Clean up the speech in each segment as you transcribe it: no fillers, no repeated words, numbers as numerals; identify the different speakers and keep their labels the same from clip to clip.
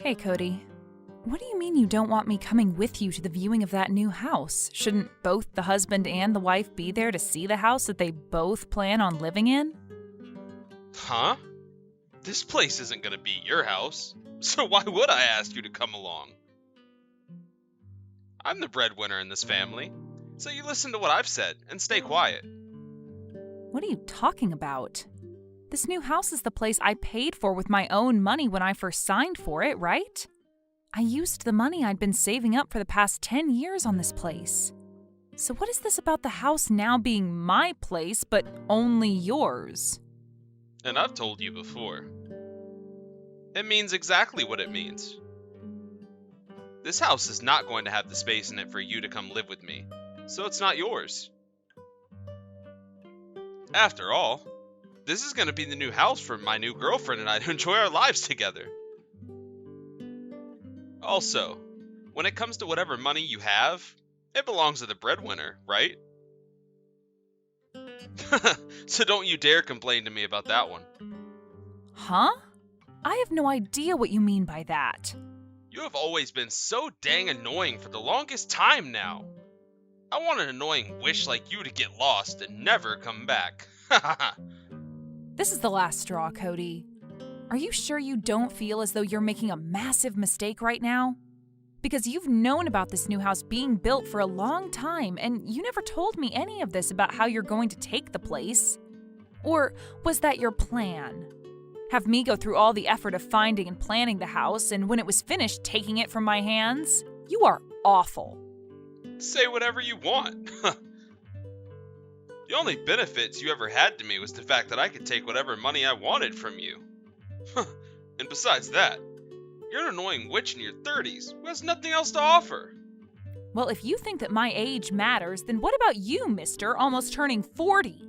Speaker 1: Hey, Cody. What do you mean you don't want me coming with you to the viewing of that new house? Shouldn't both the husband and the wife be there to see the house that they both plan on living in?
Speaker 2: Huh? This place isn't gonna be your house, so why would I ask you to come along? I'm the breadwinner in this family, so you listen to what I've said and stay quiet.
Speaker 1: What are you talking about? This new house is the place I paid for with my own money when I first signed for it, right? I used the money I'd been saving up for the past 10 years on this place. So what is this about the house now being my place, but only yours?
Speaker 2: And I've told you before. It means exactly what it means. This house is not going to have the space in it for you to come live with me, so it's not yours. After all, this is going to be the new house for my new girlfriend and I to enjoy our lives together. Also, when it comes to whatever money you have, it belongs to the breadwinner, right? So don't you dare complain to me about that one.
Speaker 1: Huh? I have no idea what you mean by that.
Speaker 2: You have always been so dang annoying for the longest time now. I want an annoying wish like you to get lost and never come back.
Speaker 1: This is the last straw, Cody. Are you sure you don't feel as though you're making a massive mistake right now? Because you've known about this new house being built for a long time, and you never told me any of this about how you're going to take the place. Or was that your plan? Have me go through all the effort of finding and planning the house, and when it was finished, taking it from my hands? You are awful.
Speaker 2: Say whatever you want. The only benefits you ever had to me was the fact that I could take whatever money I wanted from you. And besides that, you're an annoying witch in your 30s who has nothing else to offer.
Speaker 1: Well, if you think that my age matters, then what about you, mister, almost turning 40?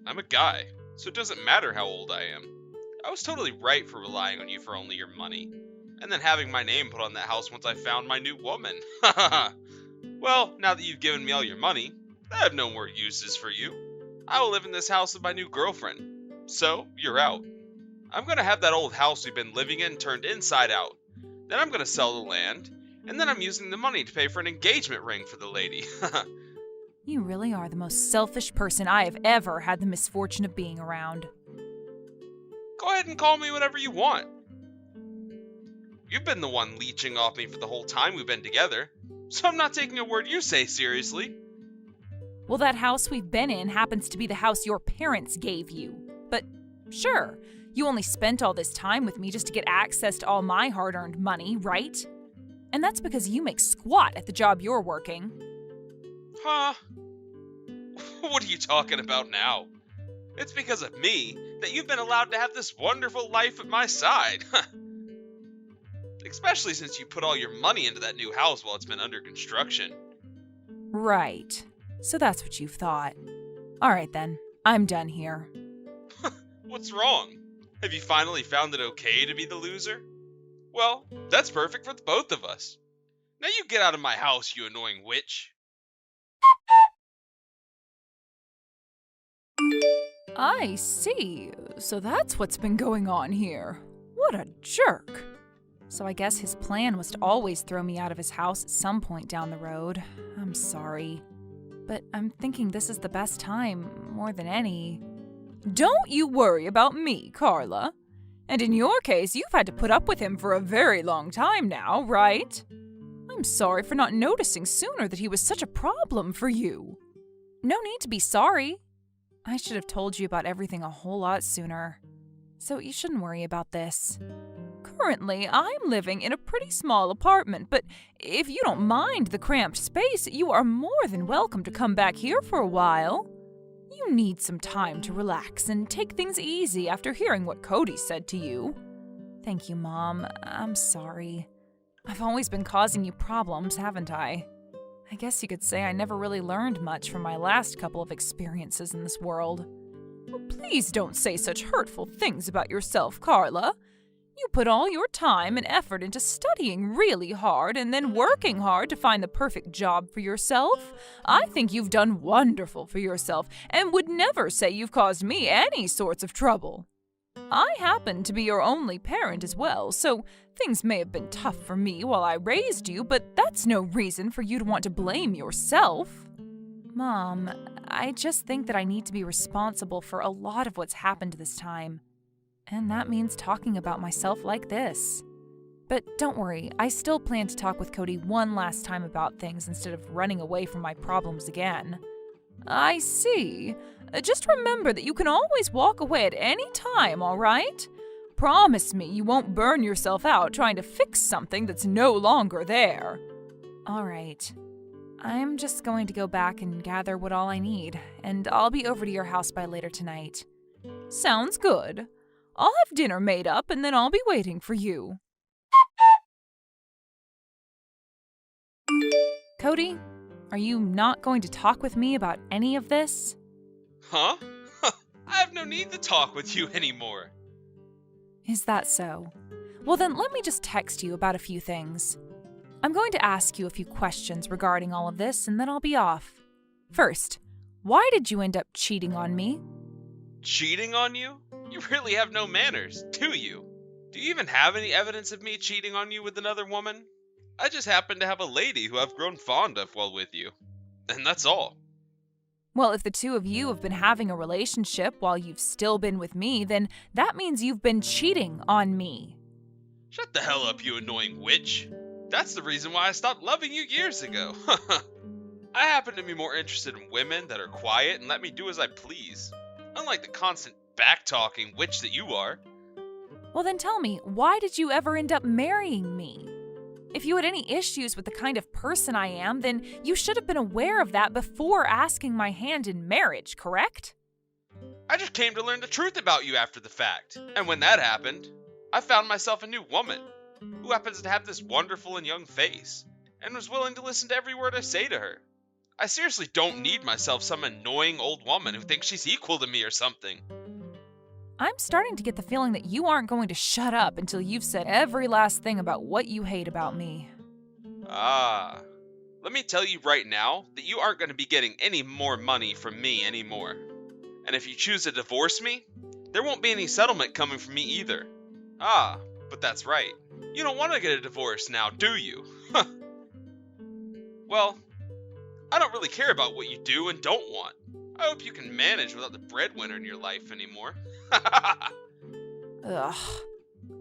Speaker 2: I'm a guy, so it doesn't matter how old I am. I was totally right for relying on you for only your money, and then having my name put on that house once I found my new woman. Well, now that you've given me all your money, I have no more uses for you. I will live in this house with my new girlfriend, so you're out. I'm gonna have that old house we've been living in turned inside out. Then I'm gonna sell the land, and then I'm using the money to pay for an engagement ring for the lady.
Speaker 1: You really are the most selfish person I have ever had the misfortune of being around.
Speaker 2: Go ahead and call me whatever you want. You've been the one leeching off me for the whole time we've been together, so I'm not taking a word you say seriously.
Speaker 1: Well, that house we've been in happens to be the house your parents gave you. But sure, you only spent all this time with me just to get access to all my hard-earned money, right? And that's because you make squat at the job you're working.
Speaker 2: Huh? What are you talking about now? It's because of me that you've been allowed to have this wonderful life at my side. Especially since you put all your money into that new house while it's been under construction.
Speaker 1: Right. So that's what you've thought. All right then, I'm done here.
Speaker 2: What's wrong? Have you finally found it okay to be the loser? Well, that's perfect for the both of us. Now you get out of my house, you annoying witch.
Speaker 1: I see. So that's what's been going on here. What a jerk. So I guess his plan was to always throw me out of his house at some point down the road. I'm sorry. But I'm thinking this is the best time, more than any. Don't you worry about me, Carla. And in your case, you've had to put up with him for a very long time now, right? I'm sorry for not noticing sooner that he was such a problem for you. No need to be sorry. I should have told you about everything a whole lot sooner. So you shouldn't worry about this. Currently, I'm living in a pretty small apartment, but if you don't mind the cramped space, you are more than welcome to come back here for a while. You need some time to relax and take things easy after hearing what Cody said to you. Thank you, Mom. I'm sorry. I've always been causing you problems, haven't I? I guess you could say I never really learned much from my last couple of experiences in this world. Oh, please don't say such hurtful things about yourself, Carla. You put all your time and effort into studying really hard and then working hard to find the perfect job for yourself. I think you've done wonderful for yourself and would never say you've caused me any sorts of trouble. I happen to be your only parent as well, so things may have been tough for me while I raised you, but that's no reason for you to want to blame yourself. Mom, I just think that I need to be responsible for a lot of what's happened this time. And that means talking about myself like this. But don't worry, I still plan to talk with Cody one last time about things instead of running away from my problems again. I see. Just remember that you can always walk away at any time, all right? Promise me you won't burn yourself out trying to fix something that's no longer there. All right. I'm just going to go back and gather what all I need, and I'll be over to your house by later tonight. Sounds good. I'll have dinner made up, and then I'll be waiting for you. Cody, are you not going to talk with me about any of this?
Speaker 2: Huh? I have no need to talk with you anymore.
Speaker 1: Is that so? Well then, let me just text you about a few things. I'm going to ask you a few questions regarding all of this, and then I'll be off. First, why did you end up cheating on me?
Speaker 2: Cheating on you? You really have no manners, do you? Do you even have any evidence of me cheating on you with another woman? I just happen to have a lady who I've grown fond of while with you. And that's all.
Speaker 1: Well, if the two of you have been having a relationship while you've still been with me, then that means you've been cheating on me.
Speaker 2: Shut the hell up, you annoying witch. That's the reason why I stopped loving you years ago. I happen to be more interested in women that are quiet and let me do as I please. Unlike the constant back-talking witch that you are.
Speaker 1: Well then tell me, why did you ever end up marrying me? If you had any issues with the kind of person I am, then you should have been aware of that before asking my hand in marriage, correct?
Speaker 2: I just came to learn the truth about you after the fact. And when that happened, I found myself a new woman who happens to have this wonderful and young face and was willing to listen to every word I say to her. I seriously don't need myself some annoying old woman who thinks she's equal to me or something.
Speaker 1: I'm starting to get the feeling that you aren't going to shut up until you've said every last thing about what you hate about me.
Speaker 2: Let me tell you right now that you aren't going to be getting any more money from me anymore. And if you choose to divorce me, there won't be any settlement coming from me either. But that's right. You don't want to get a divorce now, do you? Well, I don't really care about what you do and don't want. I hope you can manage without the breadwinner in your life anymore.
Speaker 1: Ugh.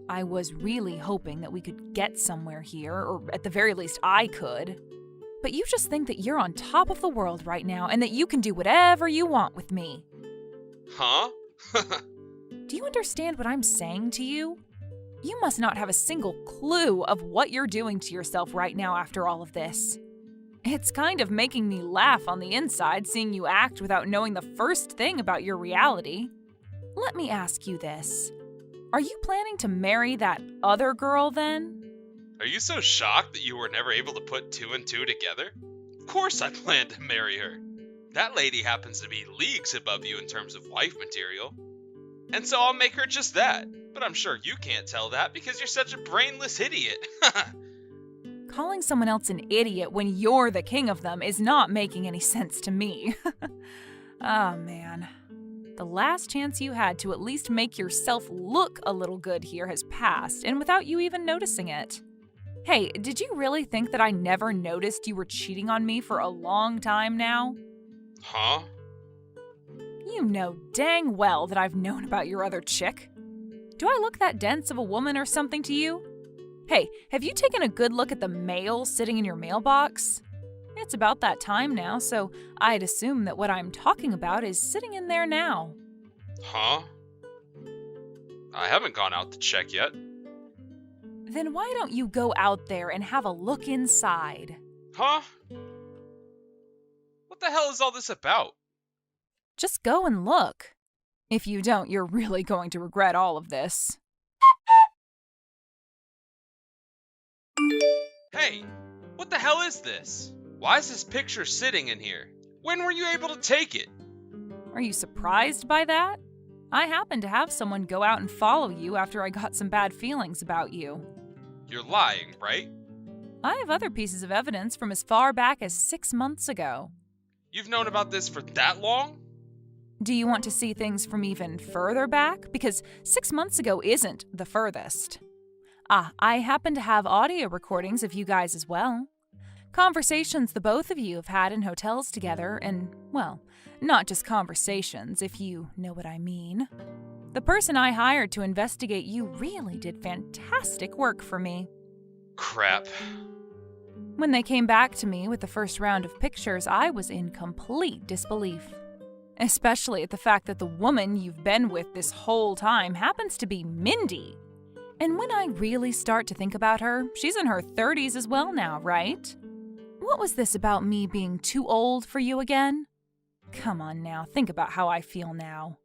Speaker 1: I was really hoping that we could get somewhere here, or at the very least I could. But you just think that you're on top of the world right now and that you can do whatever you want with me.
Speaker 2: Huh?
Speaker 1: Do you understand what I'm saying to you? You must not have a single clue of what you're doing to yourself right now after all of this. It's kind of making me laugh on the inside seeing you act without knowing the first thing about your reality. Let me ask you this. Are you planning to marry that other girl then?
Speaker 2: Are you so shocked that you were never able to put two and two together? Of course I plan to marry her. That lady happens to be leagues above you in terms of wife material. And so I'll make her just that. But I'm sure you can't tell that because you're such a brainless idiot.
Speaker 1: Calling someone else an idiot when you're the king of them is not making any sense to me. Oh man. The last chance you had to at least make yourself look a little good here has passed, and without you even noticing it. Hey, did you really think that I never noticed you were cheating on me for a long time now?
Speaker 2: Huh?
Speaker 1: You know dang well that I've known about your other chick. Do I look that dense of a woman or something to you? Hey, have you taken a good look at the mail sitting in your mailbox? It's about that time now, so I'd assume that what I'm talking about is sitting in there now.
Speaker 2: Huh? I haven't gone out to check yet.
Speaker 1: Then why don't you go out there and have a look inside?
Speaker 2: Huh? What the hell is all this about?
Speaker 1: Just go and look. If you don't, you're really going to regret all of this.
Speaker 2: Hey, what the hell is this? Why is this picture sitting in here? When were you able to take it?
Speaker 1: Are you surprised by that? I happened to have someone go out and follow you after I got some bad feelings about you.
Speaker 2: You're lying, right?
Speaker 1: I have other pieces of evidence from as far back as 6 months ago.
Speaker 2: You've known about this for that long?
Speaker 1: Do you want to see things from even further back? Because 6 months ago isn't the furthest. I happen to have audio recordings of you guys as well. Conversations the both of you have had in hotels together, and, well, not just conversations, if you know what I mean. The person I hired to investigate you really did fantastic work for me.
Speaker 2: Crap.
Speaker 1: When they came back to me with the first round of pictures, I was in complete disbelief. Especially at the fact that the woman you've been with this whole time happens to be Mindy. And when I really start to think about her, she's in her 30s as well now, right? What was this about me being too old for you again? Come on now, think about how I feel now.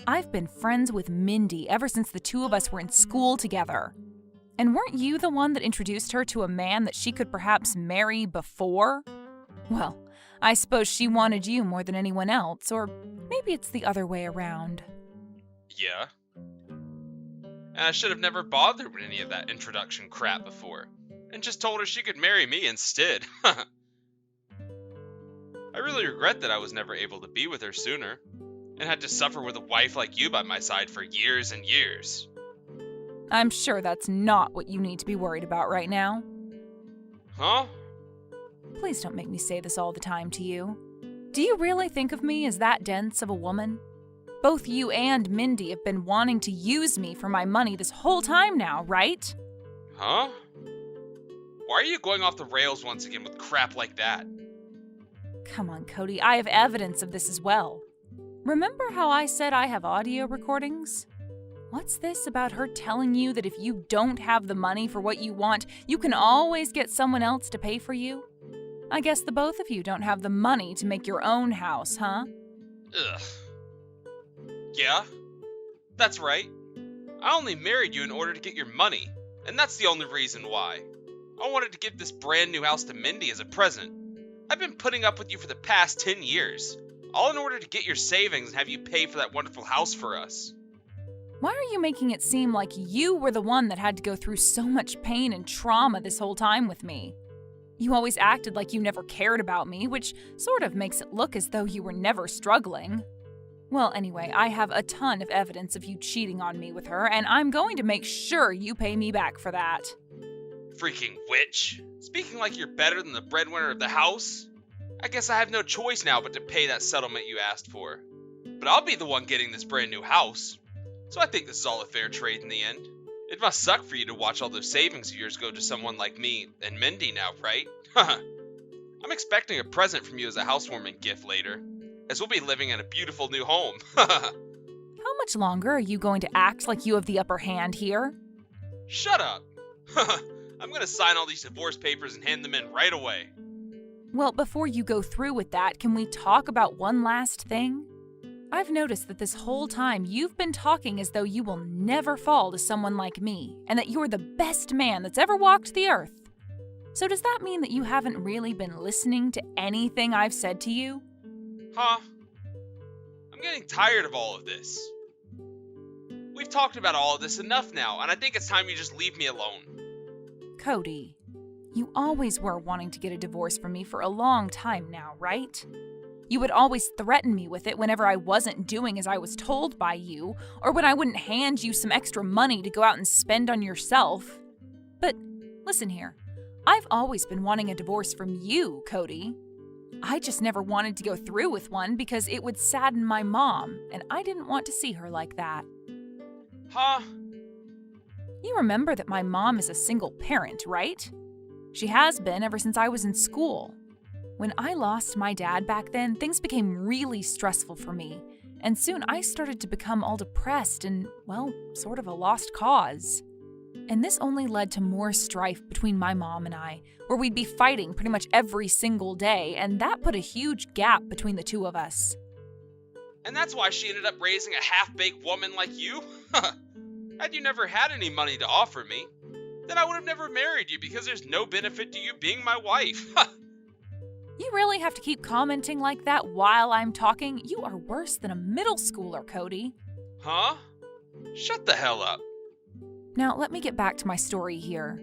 Speaker 1: I've been friends with Mindy ever since the two of us were in school together. And weren't you the one that introduced her to a man that she could perhaps marry before? Well, I suppose she wanted you more than anyone else, or maybe it's the other way around.
Speaker 2: Yeah. And I should have never bothered with any of that introduction crap before, and just told her she could marry me instead. I really regret that I was never able to be with her sooner, and had to suffer with a wife like you by my side for years and years.
Speaker 1: I'm sure that's not what you need to be worried about right now.
Speaker 2: Huh?
Speaker 1: Please don't make me say this all the time to you. Do you really think of me as that dense of a woman? Both you and Mindy have been wanting to use me for my money this whole time now, right?
Speaker 2: Huh? Why are you going off the rails once again with crap like that?
Speaker 1: Come on, Cody, I have evidence of this as well. Remember how I said I have audio recordings? What's this about her telling you that if you don't have the money for what you want, you can always get someone else to pay for you? I guess the both of you don't have the money to make your own house, huh?
Speaker 2: Ugh. Yeah, that's right. I only married you in order to get your money, and that's the only reason why. I wanted to give this brand new house to Mindy as a present. I've been putting up with you for the past 10 years, all in order to get your savings and have you pay for that wonderful house for us.
Speaker 1: Why are you making it seem like you were the one that had to go through so much pain and trauma this whole time with me? You always acted like you never cared about me, which sort of makes it look as though you were never struggling. Well, anyway, I have a ton of evidence of you cheating on me with her, and I'm going to make sure you pay me back for that.
Speaker 2: Freaking witch. Speaking like you're better than the breadwinner of the house? I guess I have no choice now but to pay that settlement you asked for. But I'll be the one getting this brand new house. So I think this is all a fair trade in the end. It must suck for you to watch all those savings of yours go to someone like me and Mindy now, right? I'm expecting a present from you as a housewarming gift later, as we'll be living in a beautiful new home.
Speaker 1: How much longer are you going to act like you have the upper hand here?
Speaker 2: Shut up. I'm gonna sign all these divorce papers and hand them in right away.
Speaker 1: Well, before you go through with that, can we talk about one last thing? I've noticed that this whole time you've been talking as though you will never fall to someone like me, and that you're the best man that's ever walked the earth. So does that mean that you haven't really been listening to anything I've said to you?
Speaker 2: Huh? I'm getting tired of all of this. We've talked about all of this enough now, and I think it's time you just leave me alone.
Speaker 1: Cody, you always were wanting to get a divorce from me for a long time now, right? You would always threaten me with it whenever I wasn't doing as I was told by you, or when I wouldn't hand you some extra money to go out and spend on yourself. But listen here, I've always been wanting a divorce from you, Cody. I just never wanted to go through with one because it would sadden my mom, and I didn't want to see her like that.
Speaker 2: Huh?
Speaker 1: You remember that my mom is a single parent, right? She has been ever since I was in school. When I lost my dad back then, things became really stressful for me, and soon I started to become all depressed and, well, sort of a lost cause. And this only led to more strife between my mom and I, where we'd be fighting pretty much every single day, and that put a huge gap between the two of us.
Speaker 2: And that's why she ended up raising a half-baked woman like you? Had you never had any money to offer me, then I would have never married you because there's no benefit to you being my wife.
Speaker 1: You really have to keep commenting like that while I'm talking? You are worse than a middle schooler, Cody.
Speaker 2: Huh? Shut the hell up.
Speaker 1: Now, let me get back to my story here.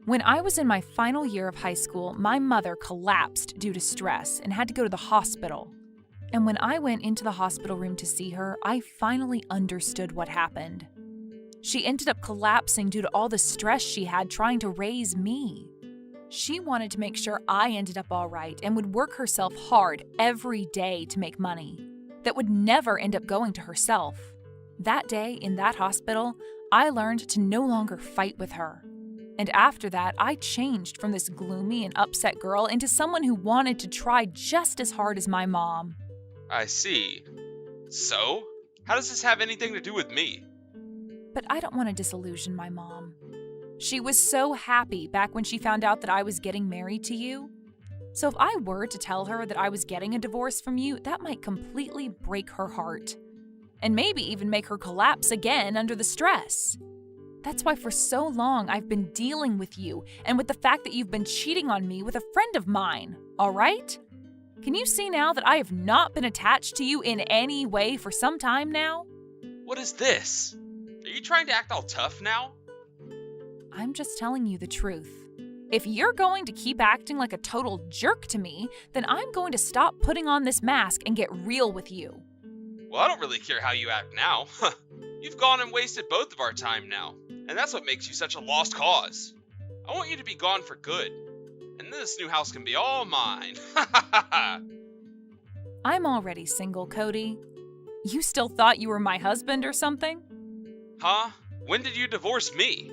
Speaker 1: When I was in my final year of high school, my mother collapsed due to stress and had to go to the hospital. And when I went into the hospital room to see her, I finally understood what happened. She ended up collapsing due to all the stress she had trying to raise me. She wanted to make sure I ended up all right and would work herself hard every day to make money that would never end up going to herself. That day in that hospital, I learned to no longer fight with her. And after that, I changed from this gloomy and upset girl into someone who wanted to try just as hard as my mom.
Speaker 2: I see. So, how does this have anything to do with me?
Speaker 1: But I don't want to disillusion my mom. She was so happy back when she found out that I was getting married to you. So if I were to tell her that I was getting a divorce from you, that might completely break her heart. And maybe even make her collapse again under the stress. That's why for so long I've been dealing with you and with the fact that you've been cheating on me with a friend of mine, all right? Can you see now that I have not been attached to you in any way for some time now?
Speaker 2: What is this? Are you trying to act all tough now?
Speaker 1: I'm just telling you the truth. If you're going to keep acting like a total jerk to me, then I'm going to stop putting on this mask and get real with you.
Speaker 2: Well, I don't really care how you act now. You've gone and wasted both of our time now, and that's what makes you such a lost cause. I want you to be gone for good, and this new house can be all mine.
Speaker 1: I'm already single, Cody. You still thought you were my husband or something?
Speaker 2: Huh? When did you divorce me?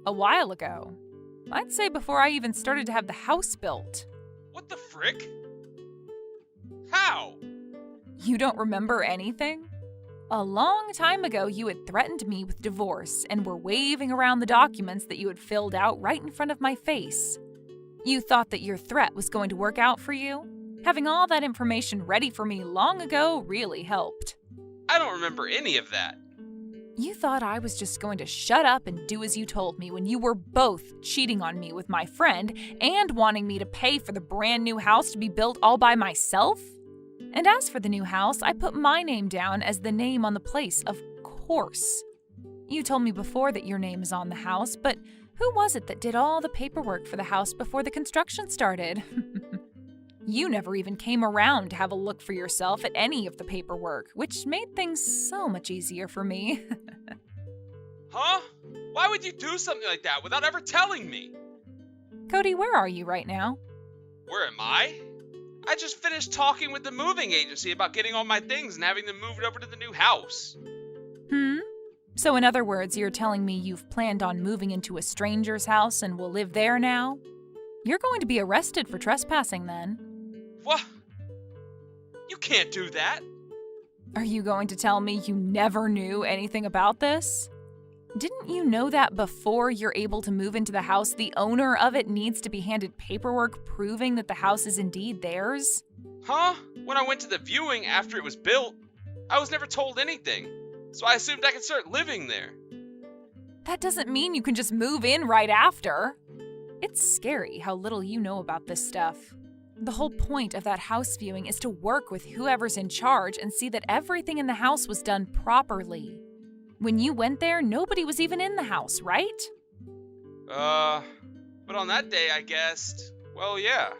Speaker 1: A while ago. I'd say before I even started to have the house built.
Speaker 2: What the frick? How?
Speaker 1: You don't remember anything? A long time ago, you had threatened me with divorce and were waving around the documents that you had filled out right in front of my face. You thought that your threat was going to work out for you? Having all that information ready for me long ago really helped.
Speaker 2: I don't remember any of that.
Speaker 1: You thought I was just going to shut up and do as you told me when you were both cheating on me with my friend and wanting me to pay for the brand new house to be built all by myself? And as for the new house, I put my name down as the name on the place, of course. You told me before that your name is on the house, but who was it that did all the paperwork for the house before the construction started? You never even came around to have a look for yourself at any of the paperwork, which made things so much easier for me.
Speaker 2: Huh? Why would you do something like that without ever telling me?
Speaker 1: Cody, where are you right now?
Speaker 2: Where am I? I just finished talking with the moving agency about getting all my things and having them moved over to the new house.
Speaker 1: So in other words, you're telling me you've planned on moving into a stranger's house and will live there now? You're going to be arrested for trespassing then.
Speaker 2: What? You can't do that.
Speaker 1: Are you going to tell me you never knew anything about this? Didn't you know that before you're able to move into the house, the owner of it needs to be handed paperwork proving that the house is indeed theirs?
Speaker 2: Huh? When I went to the viewing after it was built, I was never told anything, so I assumed I could start living there.
Speaker 1: That doesn't mean you can just move in right after. It's scary how little you know about this stuff. The whole point of that house viewing is to work with whoever's in charge and see that everything in the house was done properly. When you went there, nobody was even in the house, right?
Speaker 2: But on that day I guessed, well, yeah.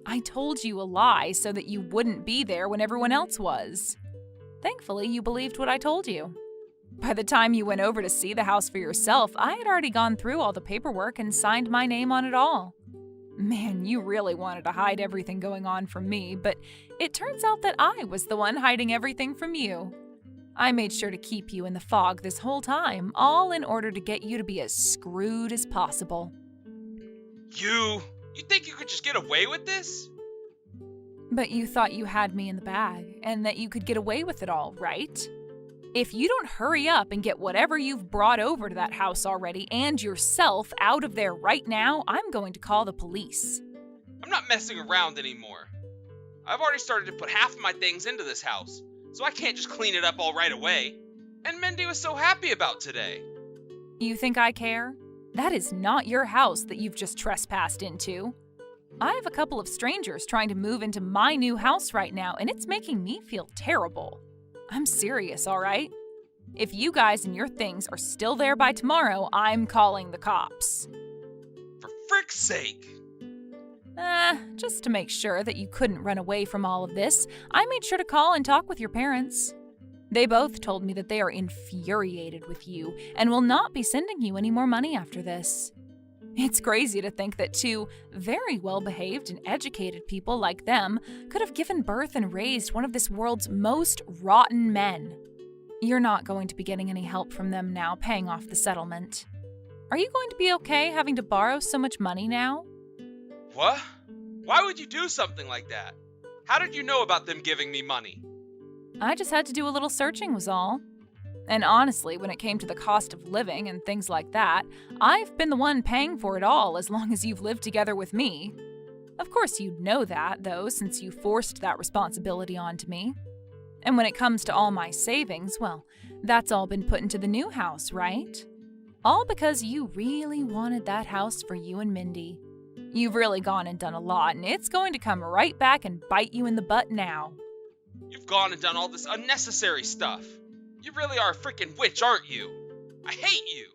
Speaker 1: I told you a lie so that you wouldn't be there when everyone else was. Thankfully, you believed what I told you. By the time you went over to see the house for yourself, I had already gone through all the paperwork and signed my name on it all. Man, you really wanted to hide everything going on from me, but it turns out that I was the one hiding everything from you. I made sure to keep you in the fog this whole time, all in order to get you to be as screwed as possible.
Speaker 2: You think you could just get away with this?
Speaker 1: But you thought you had me in the bag, and that you could get away with it all, right? If you don't hurry up and get whatever you've brought over to that house already and yourself out of there right now, I'm going to call the police.
Speaker 2: I'm not messing around anymore. I've already started to put half of my things into this house, so I can't just clean it up all right away. And Mindy was so happy about today.
Speaker 1: You think I care? That is not your house that you've just trespassed into. I have a couple of strangers trying to move into my new house right now, and it's making me feel terrible. I'm serious, all right? If you guys and your things are still there by tomorrow, I'm calling the cops.
Speaker 2: For frick's sake!
Speaker 1: Just to make sure that you couldn't run away from all of this, I made sure to call and talk with your parents. They both told me that they are infuriated with you and will not be sending you any more money after this. It's crazy to think that two very well-behaved and educated people like them could have given birth and raised one of this world's most rotten men. You're not going to be getting any help from them now paying off the settlement. Are you going to be okay having to borrow so much money now?
Speaker 2: What? Why would you do something like that? How did you know about them giving me money?
Speaker 1: I just had to do a little searching was all. And honestly, when it came to the cost of living and things like that, I've been the one paying for it all as long as you've lived together with me. Of course you'd know that, though, since you forced that responsibility onto me. And when it comes to all my savings, well, that's all been put into the new house, right? All because you really wanted that house for you and Mindy. You've really gone and done a lot, and it's going to come right back and bite you in the butt now.
Speaker 2: You've gone and done all this unnecessary stuff. You really are a freaking witch, aren't you? I hate you.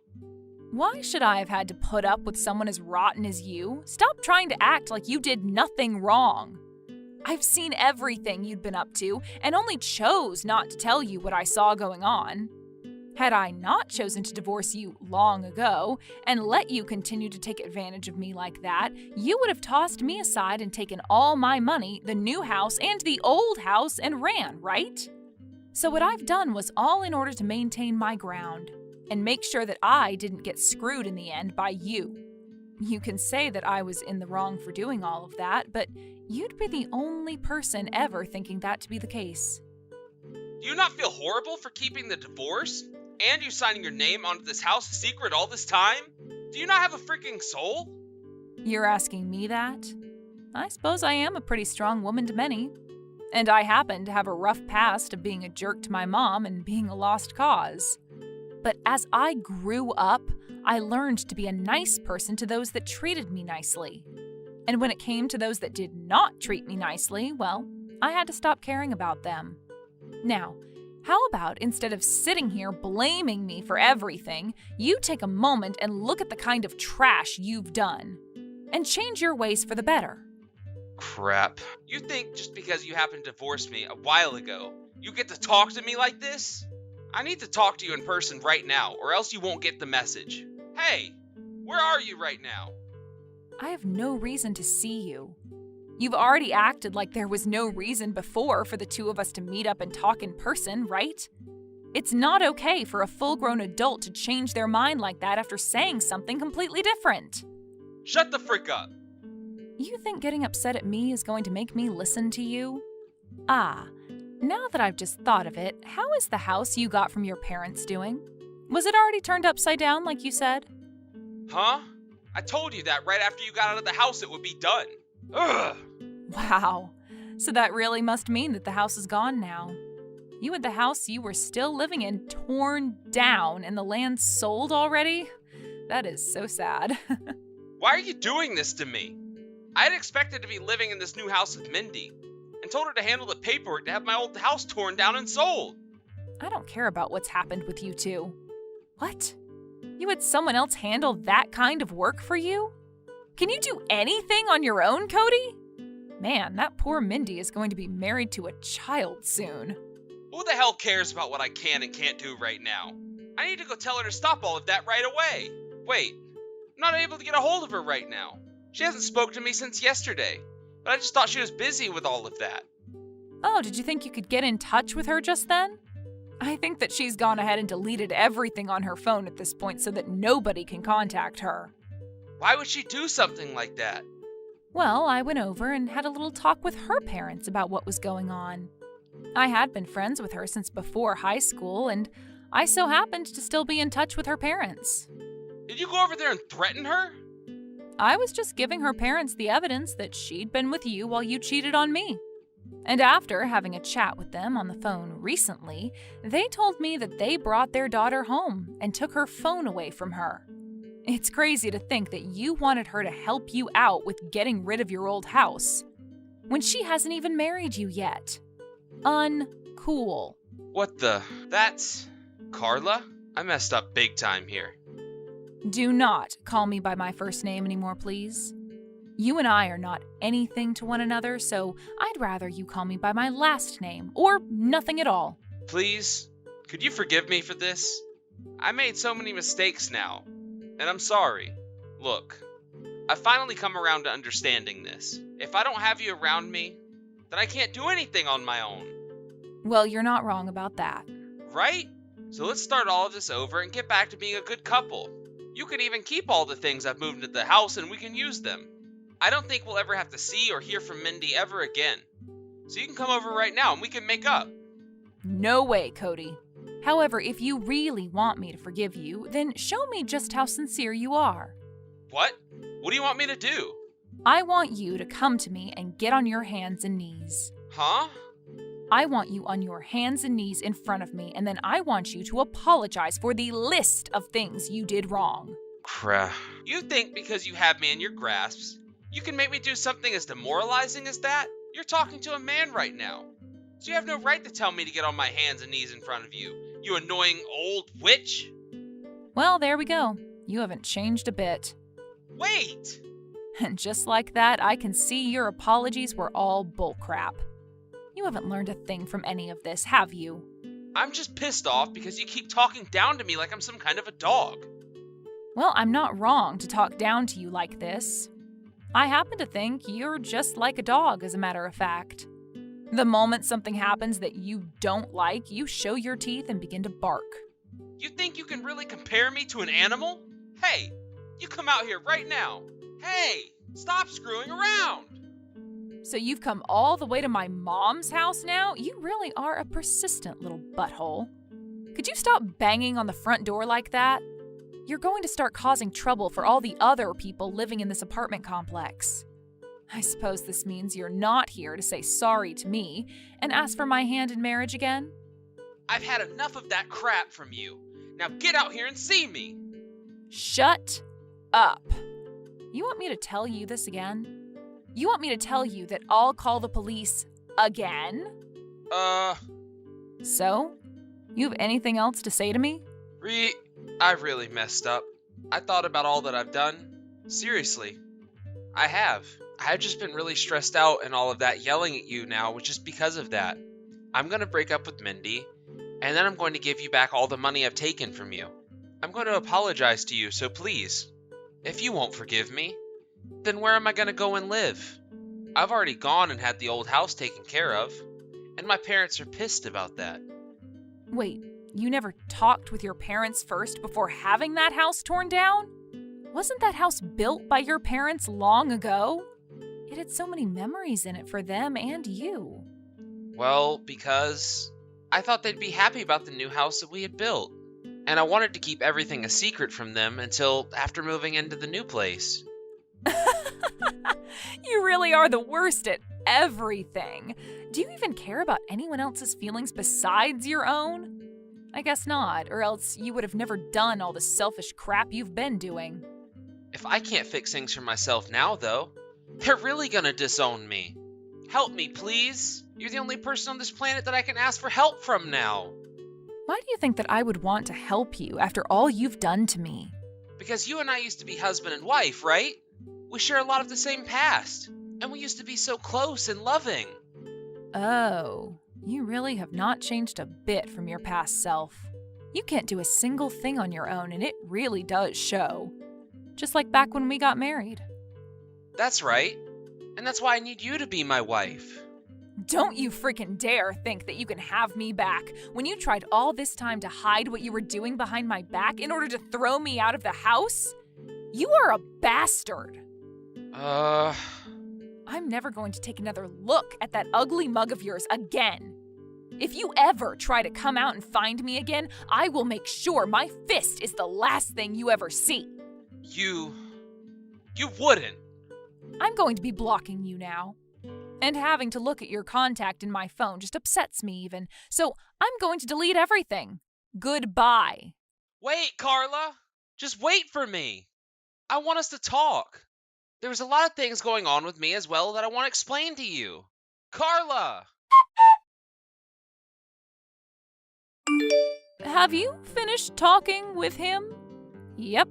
Speaker 1: Why should I have had to put up with someone as rotten as you? Stop trying to act like you did nothing wrong. I've seen everything you'd been up to and only chose not to tell you what I saw going on. Had I not chosen to divorce you long ago and let you continue to take advantage of me like that, you would have tossed me aside and taken all my money, the new house, and the old house and ran, right? So what I've done was all in order to maintain my ground and make sure that I didn't get screwed in the end by you. You can say that I was in the wrong for doing all of that, but you'd be the only person ever thinking that to be the case.
Speaker 2: Do you not feel horrible for keeping the divorce? And you signing your name onto this house secret all this time? Do you not have a freaking soul?
Speaker 1: You're asking me that? I suppose I am a pretty strong woman to many. And I happen to have a rough past of being a jerk to my mom and being a lost cause. But as I grew up, I learned to be a nice person to those that treated me nicely. And when it came to those that did not treat me nicely, well, I had to stop caring about them. Now, how about instead of sitting here blaming me for everything, you take a moment and look at the kind of trash you've done and change your ways for the better?
Speaker 2: Crap. You think just because you happened to divorce me a while ago, you get to talk to me like this? I need to talk to you in person right now, or else you won't get the message. Hey, where are you right now?
Speaker 1: I have no reason to see you. You've already acted like there was no reason before for the two of us to meet up and talk in person, right? It's not okay for a full-grown adult to change their mind like that after saying something completely different.
Speaker 2: Shut the frick up.
Speaker 1: You think getting upset at me is going to make me listen to you? Now that I've just thought of it, how is the house you got from your parents doing? Was it already turned upside down like you said?
Speaker 2: Huh? I told you that right after you got out of the house it would be done. Ugh!
Speaker 1: Wow. So that really must mean that the house is gone now. You had the house you were still living in torn down and the land sold already? That is so sad.
Speaker 2: Why are you doing this to me? I had expected to be living in this new house with Mindy, and told her to handle the paperwork to have my old house torn down and sold.
Speaker 1: I don't care about what's happened with you two. What? You had someone else handle that kind of work for you? Can you do anything on your own, Cody? Man, that poor Mindy is going to be married to a child soon.
Speaker 2: Who the hell cares about what I can and can't do right now? I need to go tell her to stop all of that right away. Wait, I'm not able to get a hold of her right now. She hasn't spoken to me since yesterday, but I just thought she was busy with all of that.
Speaker 1: Oh, did you think you could get in touch with her just then? I think that she's gone ahead and deleted everything on her phone at this point so that nobody can contact her.
Speaker 2: Why would she do something like that?
Speaker 1: Well, I went over and had a little talk with her parents about what was going on. I had been friends with her since before high school, and I so happened to still be in touch with her parents.
Speaker 2: Did you go over there and threaten her?
Speaker 1: I was just giving her parents the evidence that she'd been with you while you cheated on me. And after having a chat with them on the phone recently, they told me that they brought their daughter home and took her phone away from her. It's crazy to think that you wanted her to help you out with getting rid of your old house, when she hasn't even married you yet. Uncool.
Speaker 2: What the? That's... Carla? I messed up big time here.
Speaker 1: Do not call me by my first name anymore, please. You and I are not anything to one another, so I'd rather you call me by my last name, or nothing at all.
Speaker 2: Please, could you forgive me for this? I made so many mistakes now, and I'm sorry. Look, I've finally come around to understanding this. If I don't have you around me, then I can't do anything on my own,
Speaker 1: Well, you're not wrong about that.
Speaker 2: right? So let's start all of this over and get back to being a good couple. You can even keep all the things I've moved into the house and we can use them. I don't think we'll ever have to see or hear from Mindy ever again. So you can come over right now and we can make up.
Speaker 1: No way, Cody. However, if you really want me to forgive you, then show me just how sincere you are.
Speaker 2: What? What do you want me to do?
Speaker 1: I want you to come to me and get on your hands and knees.
Speaker 2: Huh?
Speaker 1: I want you on your hands and knees in front of me, and then I want you to apologize for the list of things you did wrong.
Speaker 2: Crap. You think because you have me in your grasps, you can make me do something as demoralizing as that? You're talking to a man right now. So you have no right to tell me to get on my hands and knees in front of you, you annoying old witch.
Speaker 1: Well, there we go. You haven't changed a bit.
Speaker 2: Wait!
Speaker 1: And just like that, I can see your apologies were all bullcrap. You haven't learned a thing from any of this, have you?
Speaker 2: I'm just pissed off because you keep talking down to me like I'm some kind of a dog.
Speaker 1: Well, I'm not wrong to talk down to you like this. I happen to think you're just like a dog, as a matter of fact. The moment something happens that you don't like, you show your teeth and begin to bark.
Speaker 2: You think you can really compare me to an animal? Hey, you come out here right now. Hey, stop screwing around.
Speaker 1: So you've come all the way to my mom's house now? You really are a persistent little butthole. Could you stop banging on the front door like that? You're going to start causing trouble for all the other people living in this apartment complex. I suppose this means you're not here to say sorry to me and ask for my hand in marriage again?
Speaker 2: I've had enough of that crap from you. Now get out here and see me.
Speaker 1: Shut up. You want me to tell you this again? You want me to tell you that I'll call the police again? So? You have anything else to say to me?
Speaker 2: I really messed up. I thought about all that I've done. Seriously. I have. I've just been really stressed out, and all of that yelling at you now was just because of that. I'm going to break up with Mindy, and then I'm going to give you back all the money I've taken from you. I'm going to apologize to you, so please, if you won't forgive me, then where am I going to go and live? I've already gone and had the old house taken care of, and my parents are pissed about that.
Speaker 1: Wait, you never talked with your parents first before having that house torn down? Wasn't that house built by your parents long ago? It had so many memories in it for them and you.
Speaker 2: Well, because I thought they'd be happy about the new house that we had built, and I wanted to keep everything a secret from them until after moving into the new place.
Speaker 1: You really are the worst at everything. Do you even care about anyone else's feelings besides your own? I guess not, or else you would have never done all the selfish crap you've been doing.
Speaker 2: If I can't fix things for myself now, though, they're really gonna disown me. Help me, please. You're the only person on this planet that I can ask for help from now.
Speaker 1: Why do you think that I would want to help you after all you've done to me?
Speaker 2: Because you and I used to be husband and wife, right? We share a lot of the same past, and we used to be so close and loving.
Speaker 1: Oh, you really have not changed a bit from your past self. You can't do a single thing on your own, and it really does show. Just like back when we got married.
Speaker 2: That's right. And that's why I need you to be my wife.
Speaker 1: Don't you freaking dare think that you can have me back when you tried all this time to hide what you were doing behind my back in order to throw me out of the house? You are a bastard. I'm never going to take another look at that ugly mug of yours again. If you ever try to come out and find me again, I will make sure my fist is the last thing you ever see.
Speaker 2: You wouldn't.
Speaker 1: I'm going to be blocking you now. And having to look at your contact in my phone just upsets me even. So I'm going to delete everything. Goodbye.
Speaker 2: Wait, Carla. Just wait for me. I want us to talk. There's a lot of things going on with me as well that I want to explain to you. Carla!
Speaker 1: Have you finished talking with him? Yep.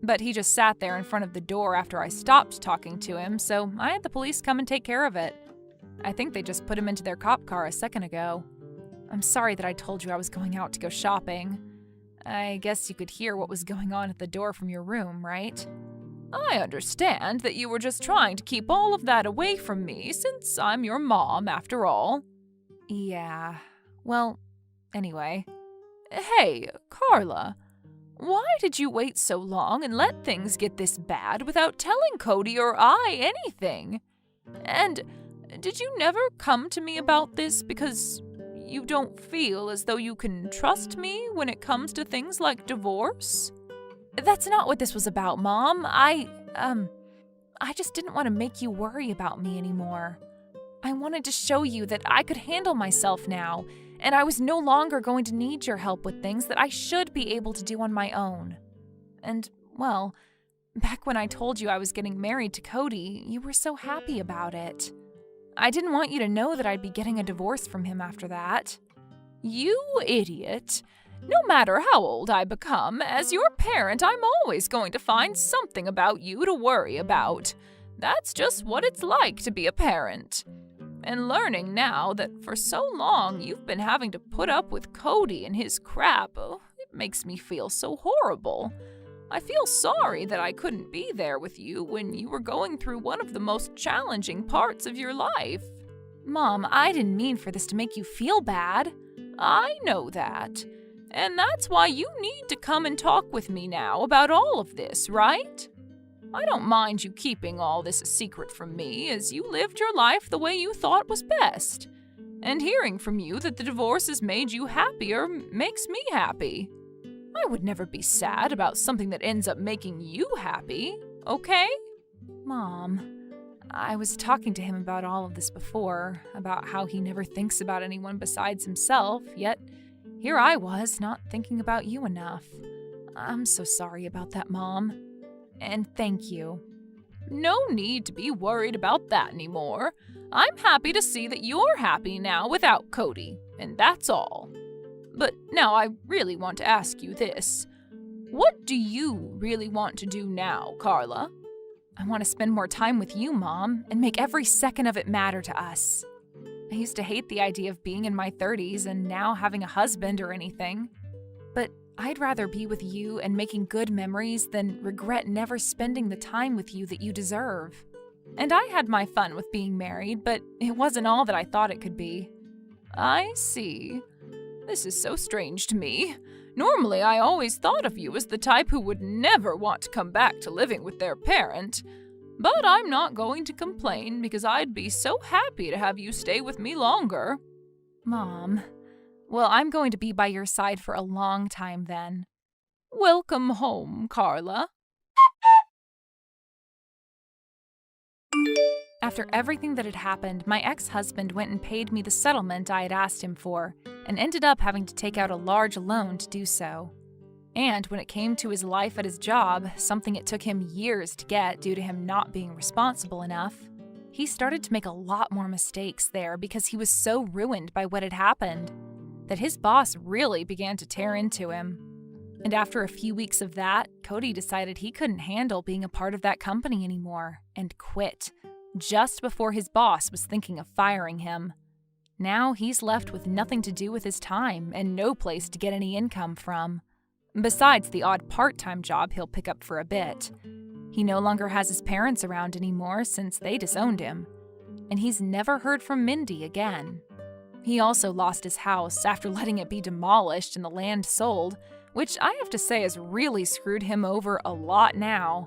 Speaker 1: But he just sat there in front of the door after I stopped talking to him, so I had the police come and take care of it. I think they just put him into their cop car a second ago. I'm sorry that I told you I was going out to go shopping. I guess you could hear what was going on at the door from your room, right? I understand that you were just trying to keep all of that away from me since I'm your mom after all. Yeah, well, anyway. Hey, Carla, why did you wait so long and let things get this bad without telling Cody or I anything? And did you never come to me about this because you don't feel as though you can trust me when it comes to things like divorce? That's not what this was about, Mom. I just didn't want to make you worry about me anymore. I wanted to show you that I could handle myself now, and I was no longer going to need your help with things that I should be able to do on my own. And, well, back when I told you I was getting married to Cody, you were so happy about it. I didn't want you to know that I'd be getting a divorce from him after that. You idiot. No matter how old I become, as your parent, I'm always going to find something about you to worry about. That's just what it's like to be a parent. And learning now that for so long you've been having to put up with Cody and his crap, it makes me feel so horrible. I feel sorry that I couldn't be there with you when you were going through one of the most challenging parts of your life. Mom, I didn't mean for this to make you feel bad. I know that. And that's why you need to come and talk with me now about all of this, right? I don't mind you keeping all this a secret from me, as you lived your life the way you thought was best. And hearing from you that the divorce has made you happier makes me happy. I would never be sad about something that ends up making you happy, okay? Mom, I was talking to him about all of this before, about how he never thinks about anyone besides himself, yet here I was, not thinking about you enough. I'm so sorry about that, Mom. And thank you. No need to be worried about that anymore. I'm happy to see that you're happy now without Cody, and that's all. But now I really want to ask you this. What do you really want to do now, Carla? I want to spend more time with you, Mom, and make every second of it matter to us. I used to hate the idea of being in my 30s and now having a husband or anything. But I'd rather be with you and making good memories than regret never spending the time with you that you deserve. And I had my fun with being married, but it wasn't all that I thought it could be. I see. This is so strange to me. Normally, I always thought of you as the type who would never want to come back to living with their parent. But I'm not going to complain because I'd be so happy to have you stay with me longer. Mom, well, I'm going to be by your side for a long time then. Welcome home, Carla. After everything that had happened, my ex-husband went and paid me the settlement I had asked him for, and ended up having to take out a large loan to do so. And when it came to his life at his job, something it took him years to get due to him not being responsible enough, he started to make a lot more mistakes there because he was so ruined by what had happened that his boss really began to tear into him. And after a few weeks of that, Cody decided he couldn't handle being a part of that company anymore and quit, just before his boss was thinking of firing him. Now he's left with nothing to do with his time and no place to get any income from. Besides the odd part-time job he'll pick up for a bit. He no longer has his parents around anymore since they disowned him. And he's never heard from Mindy again. He also lost his house after letting it be demolished and the land sold, which I have to say has really screwed him over a lot now.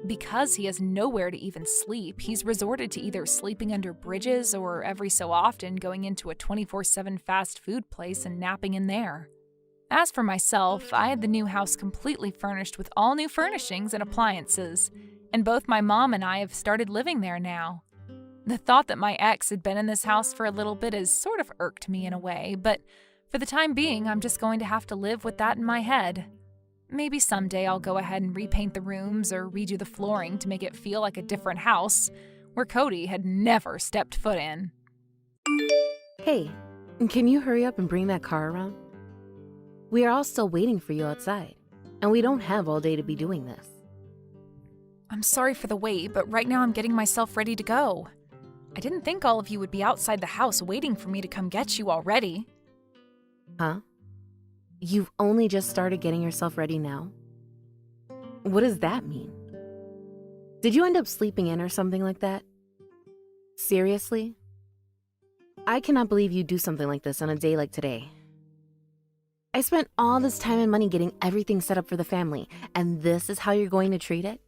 Speaker 1: Because he has nowhere to even sleep, he's resorted to either sleeping under bridges or every so often going into a 24/7 fast food place and napping in there. As for myself, I had the new house completely furnished with all new furnishings and appliances, and both my mom and I have started living there now. The thought that my ex had been in this house for a little bit has sort of irked me in a way, but for the time being, I'm just going to have to live with that in my head. Maybe someday I'll go ahead and repaint the rooms or redo the flooring to make it feel like a different house, where Cody had never stepped foot in.
Speaker 3: Hey, can you hurry up and bring that car around? We are all still waiting for you outside, and we don't have all day to be doing this.
Speaker 1: I'm sorry for the wait, but right now I'm getting myself ready to go. I didn't think all of you would be outside the house waiting for me to come get you already.
Speaker 3: Huh? You've only just started getting yourself ready now? What does that mean? Did you end up sleeping in or something like that? Seriously? I cannot believe you do something like this on a day like today. I spent all this time and money getting everything set up for the family, and this is how you're going to treat it?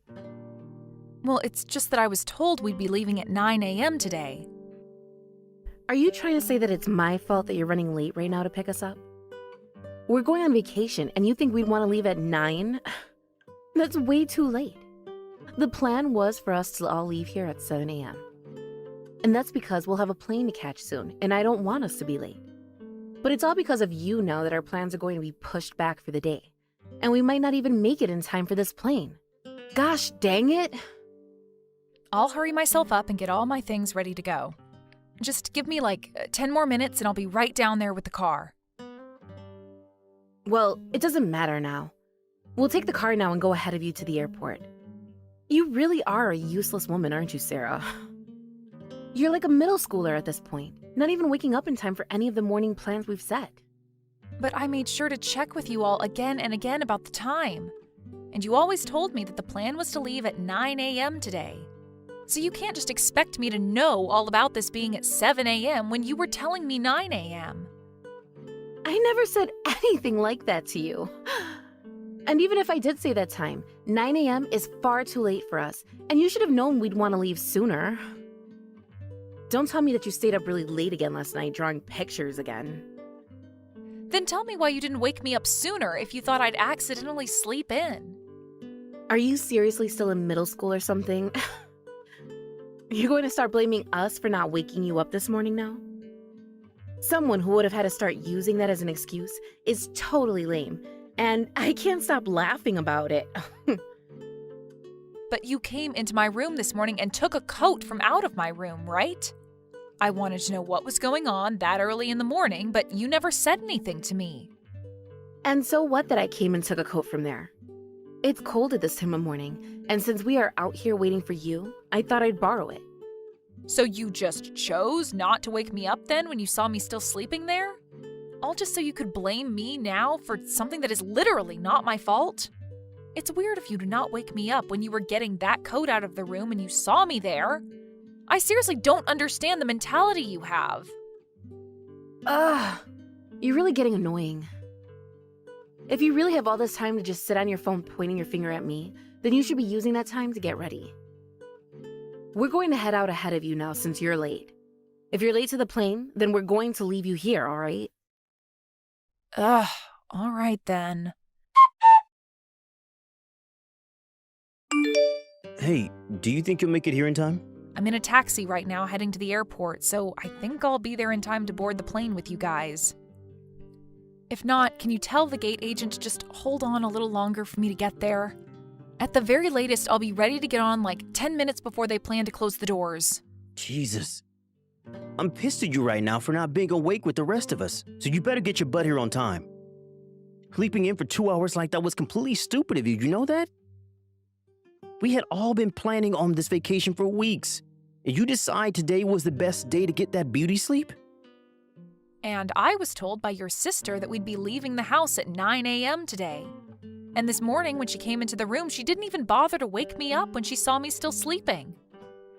Speaker 1: Well, it's just that I was told we'd be leaving at 9 a.m. today.
Speaker 3: Are you trying to say that it's my fault that you're running late right now to pick us up? We're going on vacation, and you think we'd want to leave at 9? That's way too late. The plan was for us to all leave here at 7 a.m. And that's because we'll have a plane to catch soon, and I don't want us to be late. But it's all because of you now that our plans are going to be pushed back for the day. And we might not even make it in time for this plane. Gosh dang it!
Speaker 1: I'll hurry myself up and get all my things ready to go. Just give me like 10 more minutes and I'll be right down there with the car.
Speaker 3: Well, it doesn't matter now. We'll take the car now and go ahead of you to the airport. You really are a useless woman, aren't you, Sarah? You're like a middle schooler at this point, not even waking up in time for any of the morning plans we've set.
Speaker 1: But I made sure to check with you all again and again about the time. And you always told me that the plan was to leave at 9 a.m. today. So you can't just expect me to know all about this being at 7 a.m. when you were telling me 9 a.m.
Speaker 3: I never said anything like that to you. And even if I did say that time, 9 a.m. is far too late for us, and you should have known we'd want to leave sooner. Don't tell me that you stayed up really late again last night drawing pictures again.
Speaker 1: Then tell me why you didn't wake me up sooner if you thought I'd accidentally sleep in.
Speaker 3: Are you seriously still in middle school or something? You're going to start blaming us for not waking you up this morning now? Someone who would have had to start using that as an excuse is totally lame, and I can't stop laughing about it.
Speaker 1: But you came into my room this morning and took a coat from out of my room, right? I wanted to know what was going on that early in the morning, but you never said anything to me.
Speaker 3: And so what that I came and took a coat from there? It's cold at this time of morning, and since we are out here waiting for you, I thought I'd borrow it.
Speaker 1: So you just chose not to wake me up then when you saw me still sleeping there? All just so you could blame me now for something that is literally not my fault? It's weird of you to not wake me up when you were getting that coat out of the room and you saw me there. I seriously don't understand the mentality you have.
Speaker 3: Ugh, you're really getting annoying. If you really have all this time to just sit on your phone pointing your finger at me, then you should be using that time to get ready. We're going to head out ahead of you now since you're late. If you're late to the plane, then we're going to leave you here, all right?
Speaker 1: Ugh, all right then.
Speaker 4: Hey, do you think you'll make it here in time?
Speaker 1: I'm in a taxi right now heading to the airport, so I think I'll be there in time to board the plane with you guys. If not, can you tell the gate agent to just hold on a little longer for me to get there? At the very latest, I'll be ready to get on like 10 minutes before they plan to close the doors.
Speaker 4: Jesus. I'm pissed at you right now for not being awake with the rest of us, so you better get your butt here on time. Sleeping in for 2 hours like that was completely stupid of you, you know that? We had all been planning on this vacation for weeks, and you decide today was the best day to get that beauty sleep?
Speaker 1: And I was told by your sister that we'd be leaving the house at 9 a.m. today. And this morning when she came into the room, she didn't even bother to wake me up when she saw me still sleeping.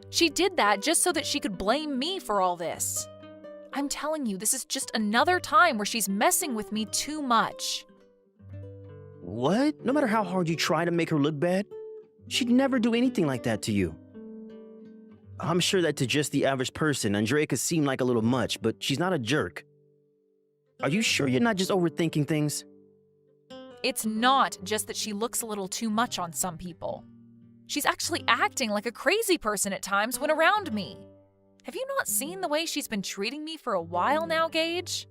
Speaker 1: She did that just so that she could blame me for all this. I'm telling you, this is just another time where she's messing with me too much.
Speaker 4: What? No matter how hard you try to make her look bad, she'd never do anything like that to you. I'm sure that to just the average person, Andrea could seem like a little much, but she's not a jerk. Are you sure you're not just overthinking things?
Speaker 1: It's not just that she looks a little too much on some people. She's actually acting like a crazy person at times when around me. Have you not seen the way she's been treating me for a while now, Gage?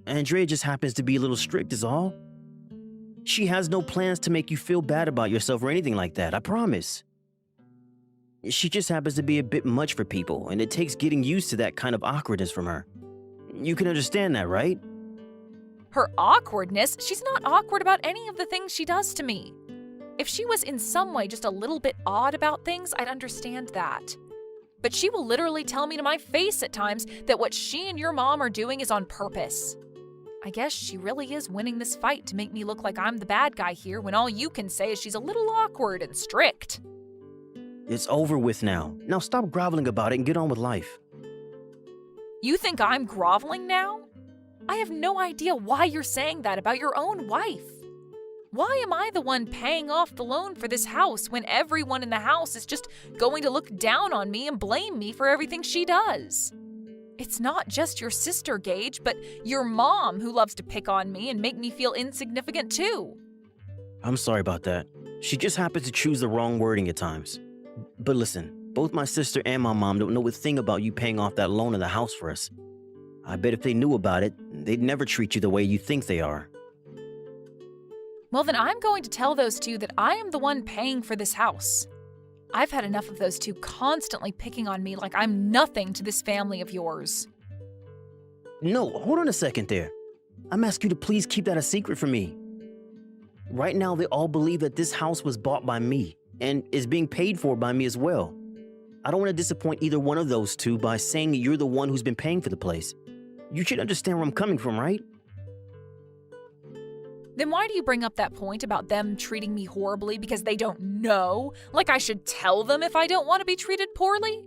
Speaker 4: Andrea just happens to be a little strict is all. She has no plans to make you feel bad about yourself or anything like that, I promise. She just happens to be a bit much for people, and it takes getting used to that kind of awkwardness from her. You can understand that, right?
Speaker 1: Her awkwardness? She's not awkward about any of the things she does to me. If she was in some way just a little bit odd about things, I'd understand that. But she will literally tell me to my face at times that what she and your mom are doing is on purpose. I guess she really is winning this fight to make me look like I'm the bad guy here when all you can say is she's a little awkward and strict.
Speaker 4: It's over with now. Now stop groveling about it and get on with life.
Speaker 1: You think I'm groveling now? I have no idea why you're saying that about your own wife. Why am I the one paying off the loan for this house when everyone in the house is just going to look down on me and blame me for everything she does? It's not just your sister, Gage, but your mom who loves to pick on me and make me feel insignificant too.
Speaker 4: I'm sorry about that. She just happens to choose the wrong wording at times. But listen, both my sister and my mom don't know a thing about you paying off that loan in the house for us. I bet if they knew about it, they'd never treat you the way you think they are.
Speaker 1: Well, then I'm going to tell those two that I am the one paying for this house. I've had enough of those two constantly picking on me like I'm nothing to this family of yours.
Speaker 4: No, hold on a second there. I'm asking you to please keep that a secret from me. Right now, they all believe that this house was bought by me and is being paid for by me as well. I don't want to disappoint either one of those two by saying you're the one who's been paying for the place. You should understand where I'm coming from, right?
Speaker 1: Then why do you bring up that point about them treating me horribly because they don't know? Like I should tell them if I don't want to be treated poorly?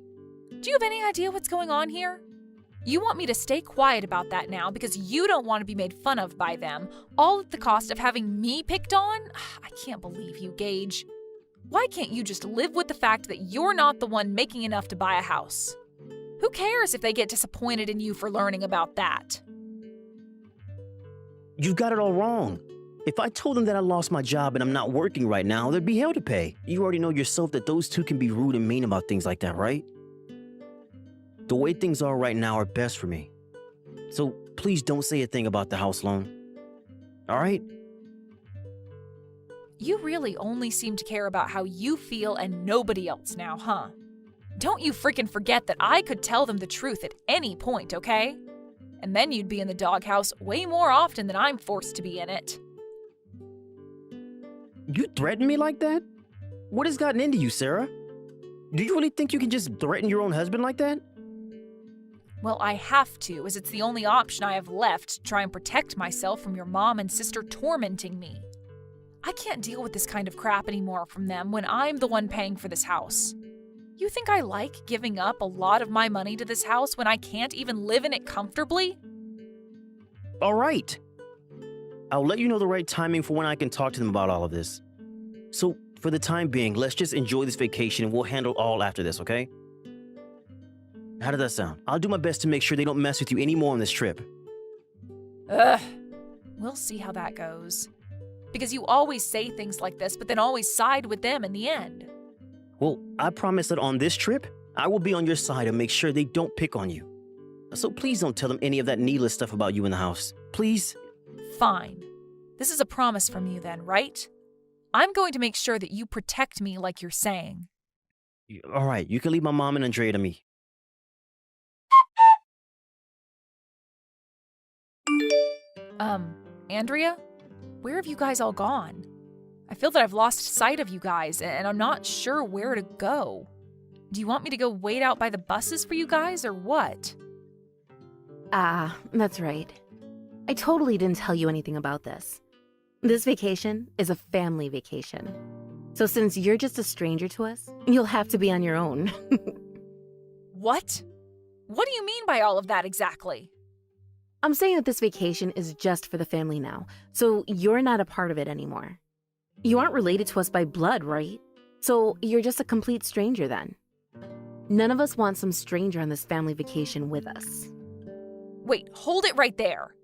Speaker 1: Do you have any idea what's going on here? You want me to stay quiet about that now because you don't want to be made fun of by them, all at the cost of having me picked on? I can't believe you, Gage. Why can't you just live with the fact that you're not the one making enough to buy a house? Who cares if they get disappointed in you for learning about that?
Speaker 4: You've got it all wrong. If I told them that I lost my job and I'm not working right now, there'd be hell to pay. You already know yourself that those two can be rude and mean about things like that, right? The way things are right now are best for me. So please don't say a thing about the house loan. All right?
Speaker 1: You really only seem to care about how you feel and nobody else now, huh? Don't you freaking forget that I could tell them the truth at any point, okay? And then you'd be in the doghouse way more often than I'm forced to be in it.
Speaker 4: You threaten me like that? What has gotten into you, Sarah? Do you really think you can just threaten your own husband like that?
Speaker 1: Well, I have to, as it's the only option I have left to try and protect myself from your mom and sister tormenting me. I can't deal with this kind of crap anymore from them when I'm the one paying for this house. You think I like giving up a lot of my money to this house when I can't even live in it comfortably?
Speaker 4: All right. I'll let you know the right timing for when I can talk to them about all of this. So, for the time being, let's just enjoy this vacation and we'll handle all after this, okay? How does that sound? I'll do my best to make sure they don't mess with you anymore on this trip.
Speaker 1: Ugh. We'll see how that goes. Because you always say things like this, but then always side with them in the end.
Speaker 4: Well, I promise that on this trip, I will be on your side and make sure they don't pick on you. So please don't tell them any of that needless stuff about you in the house. Please?
Speaker 1: Fine. This is a promise from you then, right? I'm going to make sure that you protect me like you're saying.
Speaker 4: All right, you can leave my mom and Andrea to me.
Speaker 1: Andrea? Where have you guys all gone? I feel that I've lost sight of you guys, and I'm not sure where to go. Do you want me to go wait out by the buses for you guys, or what?
Speaker 3: That's right. I totally didn't tell you anything about this. This vacation is a family vacation. So since you're just a stranger to us, you'll have to be on your own.
Speaker 1: What? What do you mean by all of that exactly?
Speaker 3: I'm saying that this vacation is just for the family now, so you're not a part of it anymore. You aren't related to us by blood, right? So you're just a complete stranger then. None of us want some stranger on this family vacation with us.
Speaker 1: Wait, hold it right there.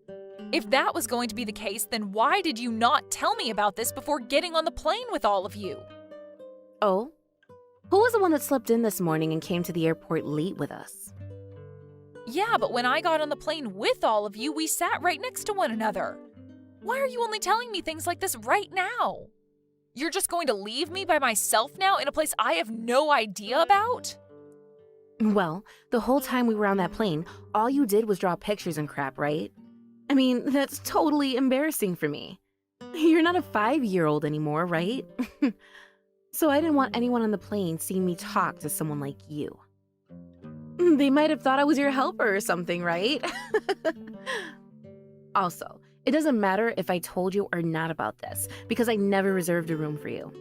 Speaker 1: If that was going to be the case, then why did you not tell me about this before getting on the plane with all of you?
Speaker 3: Oh? Who was the one that slept in this morning and came to the airport late with us?
Speaker 1: Yeah, but when I got on the plane with all of you, we sat right next to one another. Why are you only telling me things like this right now? You're just going to leave me by myself now in a place I have no idea about?
Speaker 3: Well, the whole time we were on that plane, all you did was draw pictures and crap, right? I mean, that's totally embarrassing for me. You're not a 5-year-old anymore, right? So I didn't want anyone on the plane seeing me talk to someone like you. They might have thought I was your helper or something, right? Also, it doesn't matter if I told you or not about this, because I never reserved a room for you.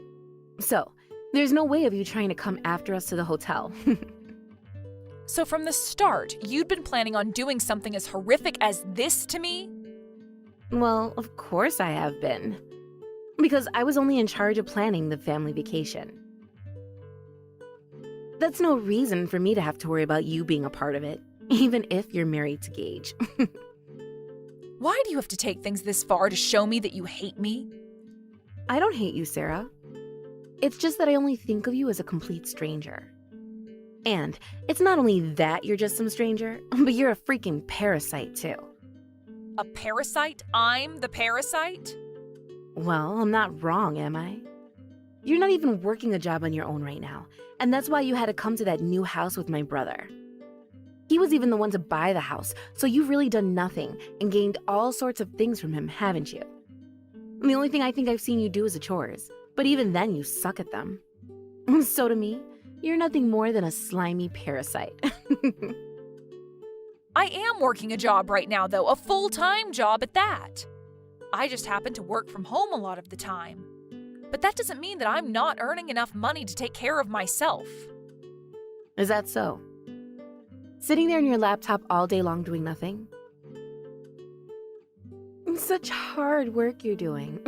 Speaker 3: So, there's no way of you trying to come after us to the hotel.
Speaker 1: So from the start, you'd been planning on doing something as horrific as this to me?
Speaker 3: Well, of course I have been. Because I was only in charge of planning the family vacation. That's no reason for me to have to worry about you being a part of it, even if you're married to Gage.
Speaker 1: Why do you have to take things this far to show me that you hate me?
Speaker 3: I don't hate you, Sarah. It's just that I only think of you as a complete stranger. And it's not only that you're just some stranger, but you're a freaking parasite too.
Speaker 1: A parasite? I'm the parasite?
Speaker 3: Well, I'm not wrong, am I? You're not even working a job on your own right now, and that's why you had to come to that new house with my brother. He was even the one to buy the house, so you've really done nothing and gained all sorts of things from him, haven't you? The only thing I think I've seen you do is the chores, but even then you suck at them. So to me, you're nothing more than a slimy parasite.
Speaker 1: I am working a job right now, though, a full-time job at that. I just happen to work from home a lot of the time. But that doesn't mean that I'm not earning enough money to take care of myself.
Speaker 3: Is that so? Sitting there on your laptop all day long doing nothing? Such hard work you're doing.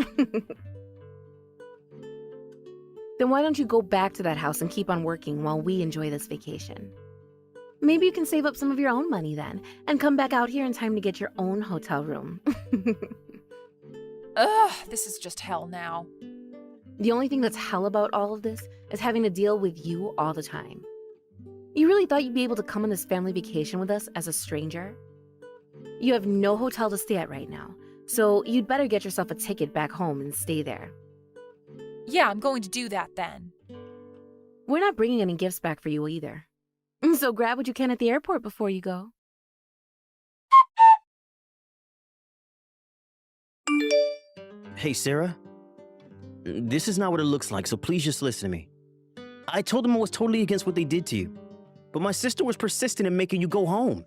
Speaker 3: Then why don't you go back to that house and keep on working while we enjoy this vacation? Maybe you can save up some of your own money then, and come back out here in time to get your own hotel room.
Speaker 1: Ugh, this is just hell now.
Speaker 3: The only thing that's hell about all of this is having to deal with you all the time. You really thought you'd be able to come on this family vacation with us as a stranger? You have no hotel to stay at right now, so you'd better get yourself a ticket back home and stay there.
Speaker 1: Yeah, I'm going to do that then.
Speaker 3: We're not bringing any gifts back for you either. So grab what you can at the airport before you go.
Speaker 4: Hey, Sarah. This is not what it looks like, so please just listen to me. I told them I was totally against what they did to you, but my sister was persistent in making you go home.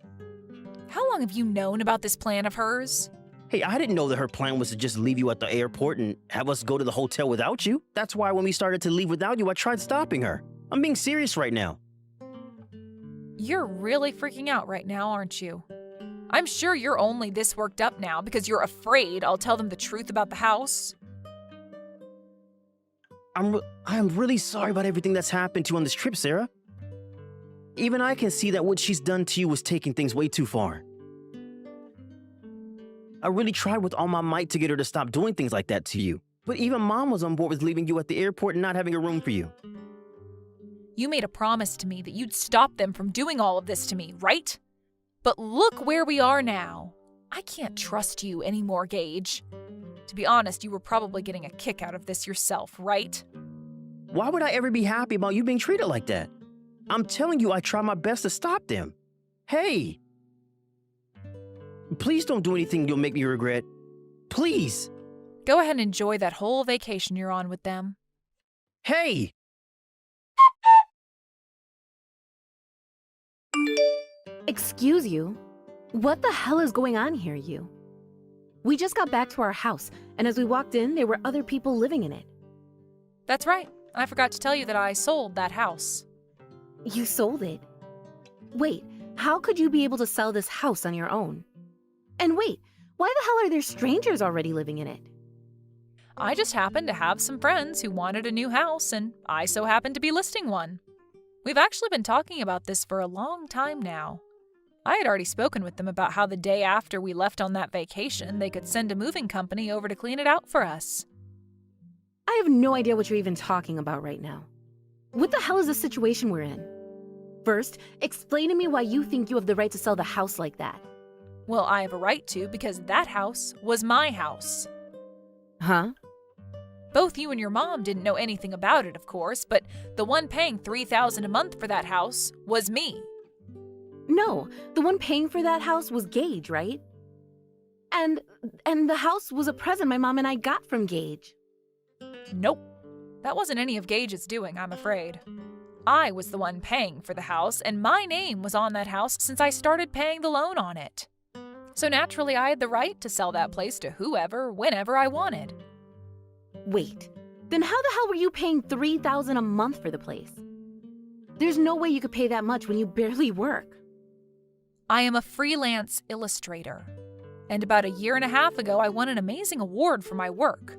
Speaker 1: How long have you known about this plan of hers?
Speaker 4: Hey, I didn't know that her plan was to just leave you at the airport and have us go to the hotel without you. That's why when we started to leave without you, I tried stopping her. I'm being serious right now.
Speaker 1: You're really freaking out right now, aren't you? I'm sure you're only this worked up now because you're afraid I'll tell them the truth about the house.
Speaker 4: I'm really sorry about everything that's happened to you on this trip, Sarah. Even I can see that what she's done to you was taking things way too far. I really tried with all my might to get her to stop doing things like that to you. But even Mom was on board with leaving you at the airport and not having a room for you.
Speaker 1: You made a promise to me that you'd stop them from doing all of this to me, right? But look where we are now. I can't trust you anymore, Gage. To be honest, you were probably getting a kick out of this yourself, right?
Speaker 4: Why would I ever be happy about you being treated like that? I'm telling you, I tried my best to stop them. Hey! Please don't do anything you'll make me regret. Please!
Speaker 1: Go ahead and enjoy that whole vacation you're on with them.
Speaker 4: Hey!
Speaker 3: Excuse you? What the hell is going on here, you? We just got back to our house, and as we walked in, there were other people living in it.
Speaker 1: That's right. I forgot to tell you that I sold that house.
Speaker 3: You sold it? Wait, how could you be able to sell this house on your own? And wait, why the hell are there strangers already living in it?
Speaker 1: I just happened to have some friends who wanted a new house, and I so happened to be listing one. We've actually been talking about this for a long time now. I had already spoken with them about how the day after we left on that vacation, they could send a moving company over to clean it out for us.
Speaker 3: I have no idea what you're even talking about right now. What the hell is the situation we're in? First, explain to me why you think you have the right to sell the house like that.
Speaker 1: Well, I have a right to because that house was my house.
Speaker 3: Huh?
Speaker 1: Both you and your mom didn't know anything about it, of course, but the one paying $3,000 a month for that house was me.
Speaker 3: No, the one paying for that house was Gage, right? And the house was a present my mom and I got from Gage.
Speaker 1: Nope. That wasn't any of Gage's doing, I'm afraid. I was the one paying for the house, and my name was on that house since I started paying the loan on it. So naturally, I had the right to sell that place to whoever, whenever I wanted.
Speaker 3: Wait, then how the hell were you paying $3,000 a month for the place? There's no way you could pay that much when you barely work.
Speaker 1: I am a freelance illustrator. And about a year and a half ago, I won an amazing award for my work.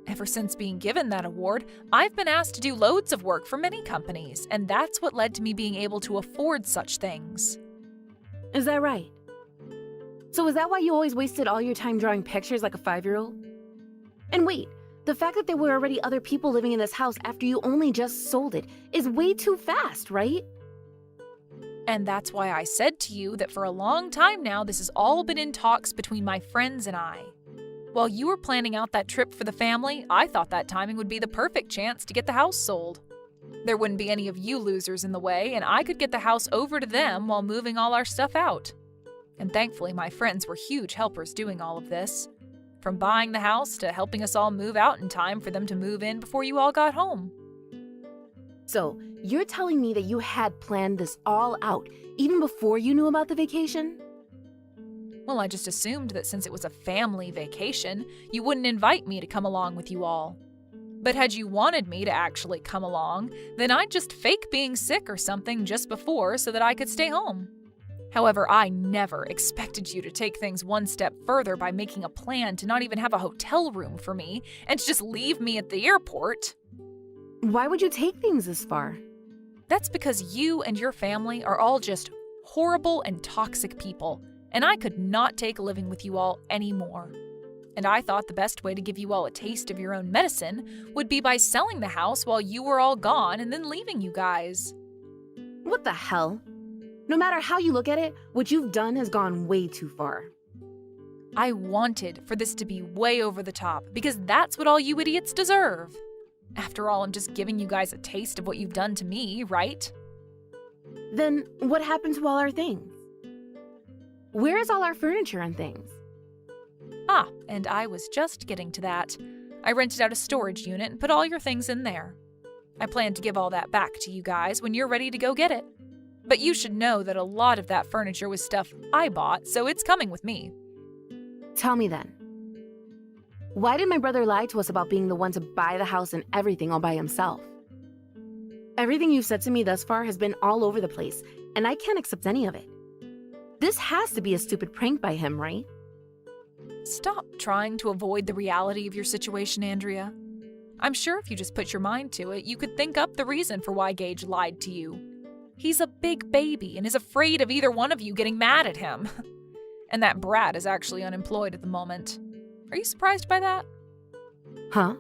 Speaker 1: Ever since being given that award, I've been asked to do loads of work for many companies, and that's what led to me being able to afford such things.
Speaker 3: Is that right? So is that why you always wasted all your time drawing pictures like a 5-year-old? And wait, the fact that there were already other people living in this house after you only just sold it is way too fast, right?
Speaker 1: And that's why I said to you that for a long time now, this has all been in talks between my friends and I. While you were planning out that trip for the family, I thought that timing would be the perfect chance to get the house sold. There wouldn't be any of you losers in the way, and I could get the house over to them while moving all our stuff out. And thankfully, my friends were huge helpers doing all of this. From buying the house to helping us all move out in time for them to move in before you all got home.
Speaker 3: So, you're telling me that you had planned this all out even before you knew about the vacation?
Speaker 1: Well, I just assumed that since it was a family vacation, you wouldn't invite me to come along with you all. But had you wanted me to actually come along, then I'd just fake being sick or something just before so that I could stay home. However, I never expected you to take things one step further by making a plan to not even have a hotel room for me and to just leave me at the airport.
Speaker 3: Why would you take things this far?
Speaker 1: That's because you and your family are all just horrible and toxic people, and I could not take living with you all anymore. And I thought the best way to give you all a taste of your own medicine would be by selling the house while you were all gone and then leaving you guys.
Speaker 3: What the hell? No matter how you look at it, what you've done has gone way too far.
Speaker 1: I wanted for this to be way over the top because that's what all you idiots deserve. After all, I'm just giving you guys a taste of what you've done to me, right?
Speaker 3: Then what happened to all our things? Where is all our furniture and things?
Speaker 1: Ah, and I was just getting to that. I rented out a storage unit and put all your things in there. I plan to give all that back to you guys when you're ready to go get it. But you should know that a lot of that furniture was stuff I bought, so it's coming with me.
Speaker 3: Tell me then. Why did my brother lie to us about being the one to buy the house and everything all by himself? Everything you've said to me thus far has been all over the place, and I can't accept any of it. This has to be a stupid prank by him, right?
Speaker 1: Stop trying to avoid the reality of your situation, Andrea. I'm sure if you just put your mind to it, you could think up the reason for why Gage lied to you. He's a big baby and is afraid of either one of you getting mad at him. And that brat is actually unemployed at the moment. Are you surprised by that?
Speaker 3: Huh?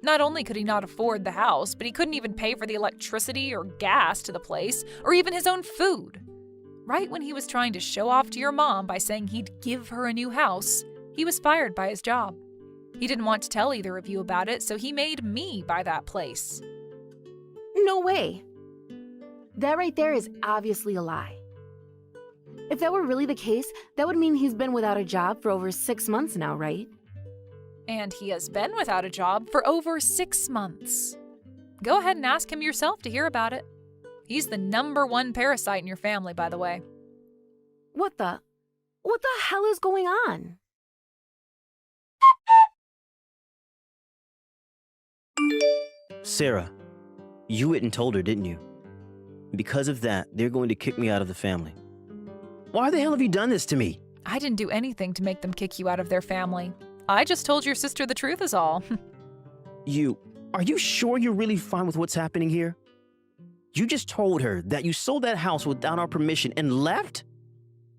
Speaker 1: Not only could he not afford the house, but he couldn't even pay for the electricity or gas to the place, or even his own food. Right when he was trying to show off to your mom by saying he'd give her a new house, he was fired by his job. He didn't want to tell either of you about it, so he made me buy that place.
Speaker 3: No way. That right there is obviously a lie. If that were really the case, that would mean he's been without a job for over 6 months now, right?
Speaker 1: And he has been without a job for over 6 months. Go ahead and ask him yourself to hear about it. He's the #1 parasite in your family, by the way.
Speaker 3: What the hell is going on?
Speaker 4: Sarah, you went and told her, didn't you? Because of that, they're going to kick me out of the family. Why the hell have you done this to me?
Speaker 1: I didn't do anything to make them kick you out of their family. I just told your sister the truth is all.
Speaker 4: Are you sure you're really fine with what's happening here? You just told her that you sold that house without our permission and left?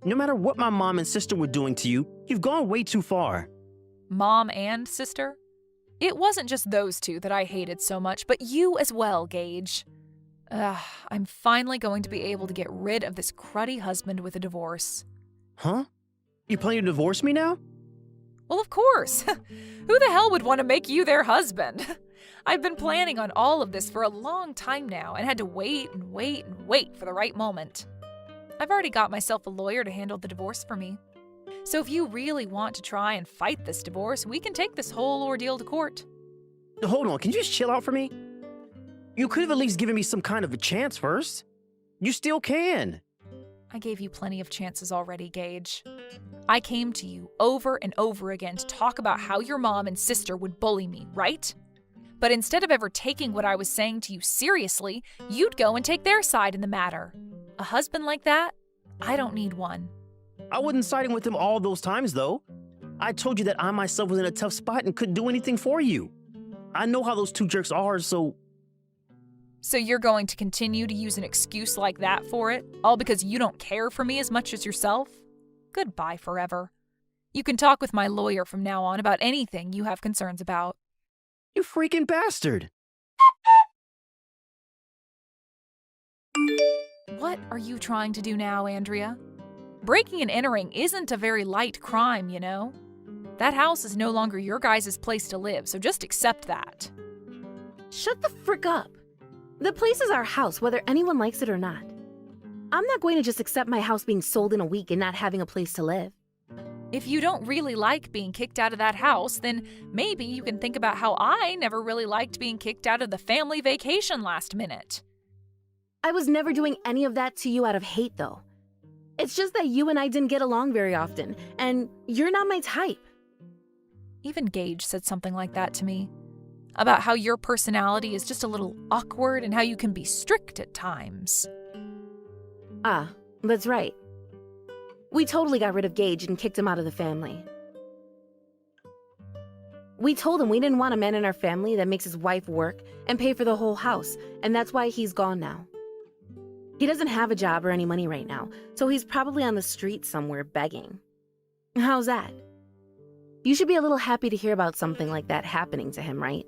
Speaker 4: No matter what my mom and sister were doing to you, you've gone way too far.
Speaker 1: Mom and sister? It wasn't just those two that I hated so much, but you as well, Gage. I'm finally going to be able to get rid of this cruddy husband with a divorce.
Speaker 4: Huh? You planning to divorce me now?
Speaker 1: Well, of course. Who the hell would want to make you their husband? I've been planning on all of this for a long time now and had to wait and wait and wait for the right moment. I've already got myself a lawyer to handle the divorce for me. So if you really want to try and fight this divorce, we can take this whole ordeal to court.
Speaker 4: Hold on, can you just chill out for me? You could have at least given me some kind of a chance first. You still can.
Speaker 1: I gave you plenty of chances already, Gage. I came to you over and over again to talk about how your mom and sister would bully me, right? But instead of ever taking what I was saying to you seriously, you'd go and take their side in the matter. A husband like that? I don't need one.
Speaker 4: I wasn't siding with him all those times, though. I told you that I myself was in a tough spot and couldn't do anything for you. I know how those two jerks are, so...
Speaker 1: So you're going to continue to use an excuse like that for it, all because you don't care for me as much as yourself? Goodbye forever. You can talk with my lawyer from now on about anything you have concerns about.
Speaker 4: You freaking bastard!
Speaker 1: What are you trying to do now, Andrea? Breaking and entering isn't a very light crime, you know? That house is no longer your guys' place to live, so just accept that.
Speaker 3: Shut the frick up. The place is our house, whether anyone likes it or not. I'm not going to just accept my house being sold in a week and not having a place to live.
Speaker 1: If you don't really like being kicked out of that house, then maybe you can think about how I never really liked being kicked out of the family vacation last minute.
Speaker 3: I was never doing any of that to you out of hate, though. It's just that you and I didn't get along very often, and you're not my type.
Speaker 1: Even Gage said something like that to me. About how your personality is just a little awkward and how you can be strict at times.
Speaker 3: Ah, that's right. We totally got rid of Gage and kicked him out of the family. We told him we didn't want a man in our family that makes his wife work and pay for the whole house, and that's why he's gone now. He doesn't have a job or any money right now, so he's probably on the street somewhere begging. How's that? You should be a little happy to hear about something like that happening to him, right?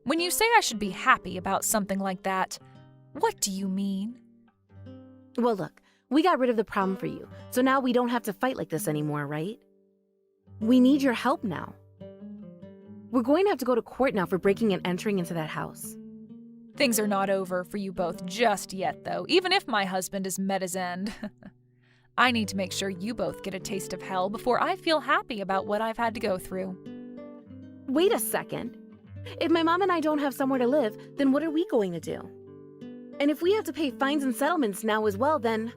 Speaker 1: When you say I should be happy about something like that, what do you mean?
Speaker 3: Well, look, we got rid of the problem for you, so now we don't have to fight like this anymore, right? We need your help now. We're going to have to go to court now for breaking and entering into that house.
Speaker 1: Things are not over for you both just yet, though, even if my husband has met his end. I need to make sure you both get a taste of hell before I feel happy about what I've had to go through.
Speaker 3: Wait a second. If my mom and I don't have somewhere to live, then what are we going to do? And if we have to pay fines and settlements now as well, then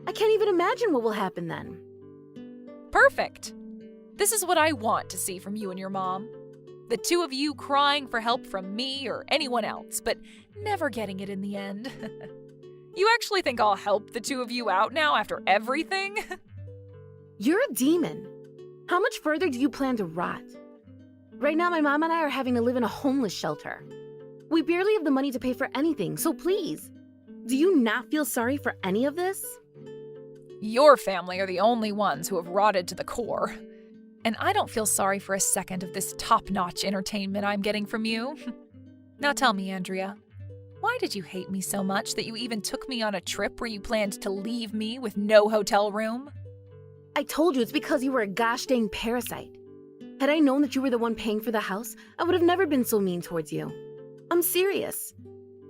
Speaker 3: I can't even imagine what will happen then.
Speaker 1: Perfect. This is what I want to see from you and your mom. The two of you crying for help from me or anyone else, but never getting it in the end. You actually think I'll help the two of you out now after everything?
Speaker 3: You're a demon. How much further do you plan to rot? Right now, my mom and I are having to live in a homeless shelter. We barely have the money to pay for anything, so please, do you not feel sorry for any of this?
Speaker 1: Your family are the only ones who have rotted to the core. And I don't feel sorry for a second of this top-notch entertainment I'm getting from you. Now tell me, Andrea, why did you hate me so much that you even took me on a trip where you planned to leave me with no hotel room?
Speaker 3: I told you it's because you were a gosh dang parasite. Had I known that you were the one paying for the house, I would have never been so mean towards you. I'm serious.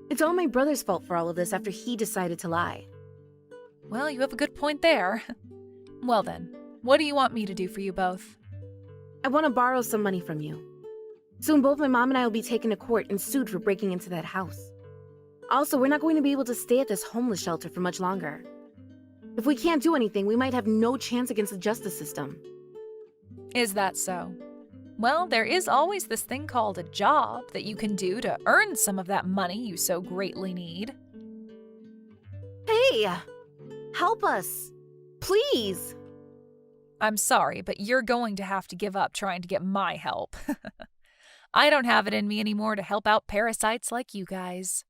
Speaker 3: It's all my brother's fault for all of this after he decided to lie.
Speaker 1: Well, you have a good point there. Well then, what do you want me to do for you both?
Speaker 3: I want to borrow some money from you. Soon both my mom and I will be taken to court and sued for breaking into that house. Also, we're not going to be able to stay at this homeless shelter for much longer. If we can't do anything, we might have no chance against the justice system.
Speaker 1: Is that so? Well, there is always this thing called a job that you can do to earn some of that money you so greatly need.
Speaker 3: Hey! Help us! Please!
Speaker 1: I'm sorry, but you're going to have to give up trying to get my help. I don't have it in me anymore to help out parasites like you guys.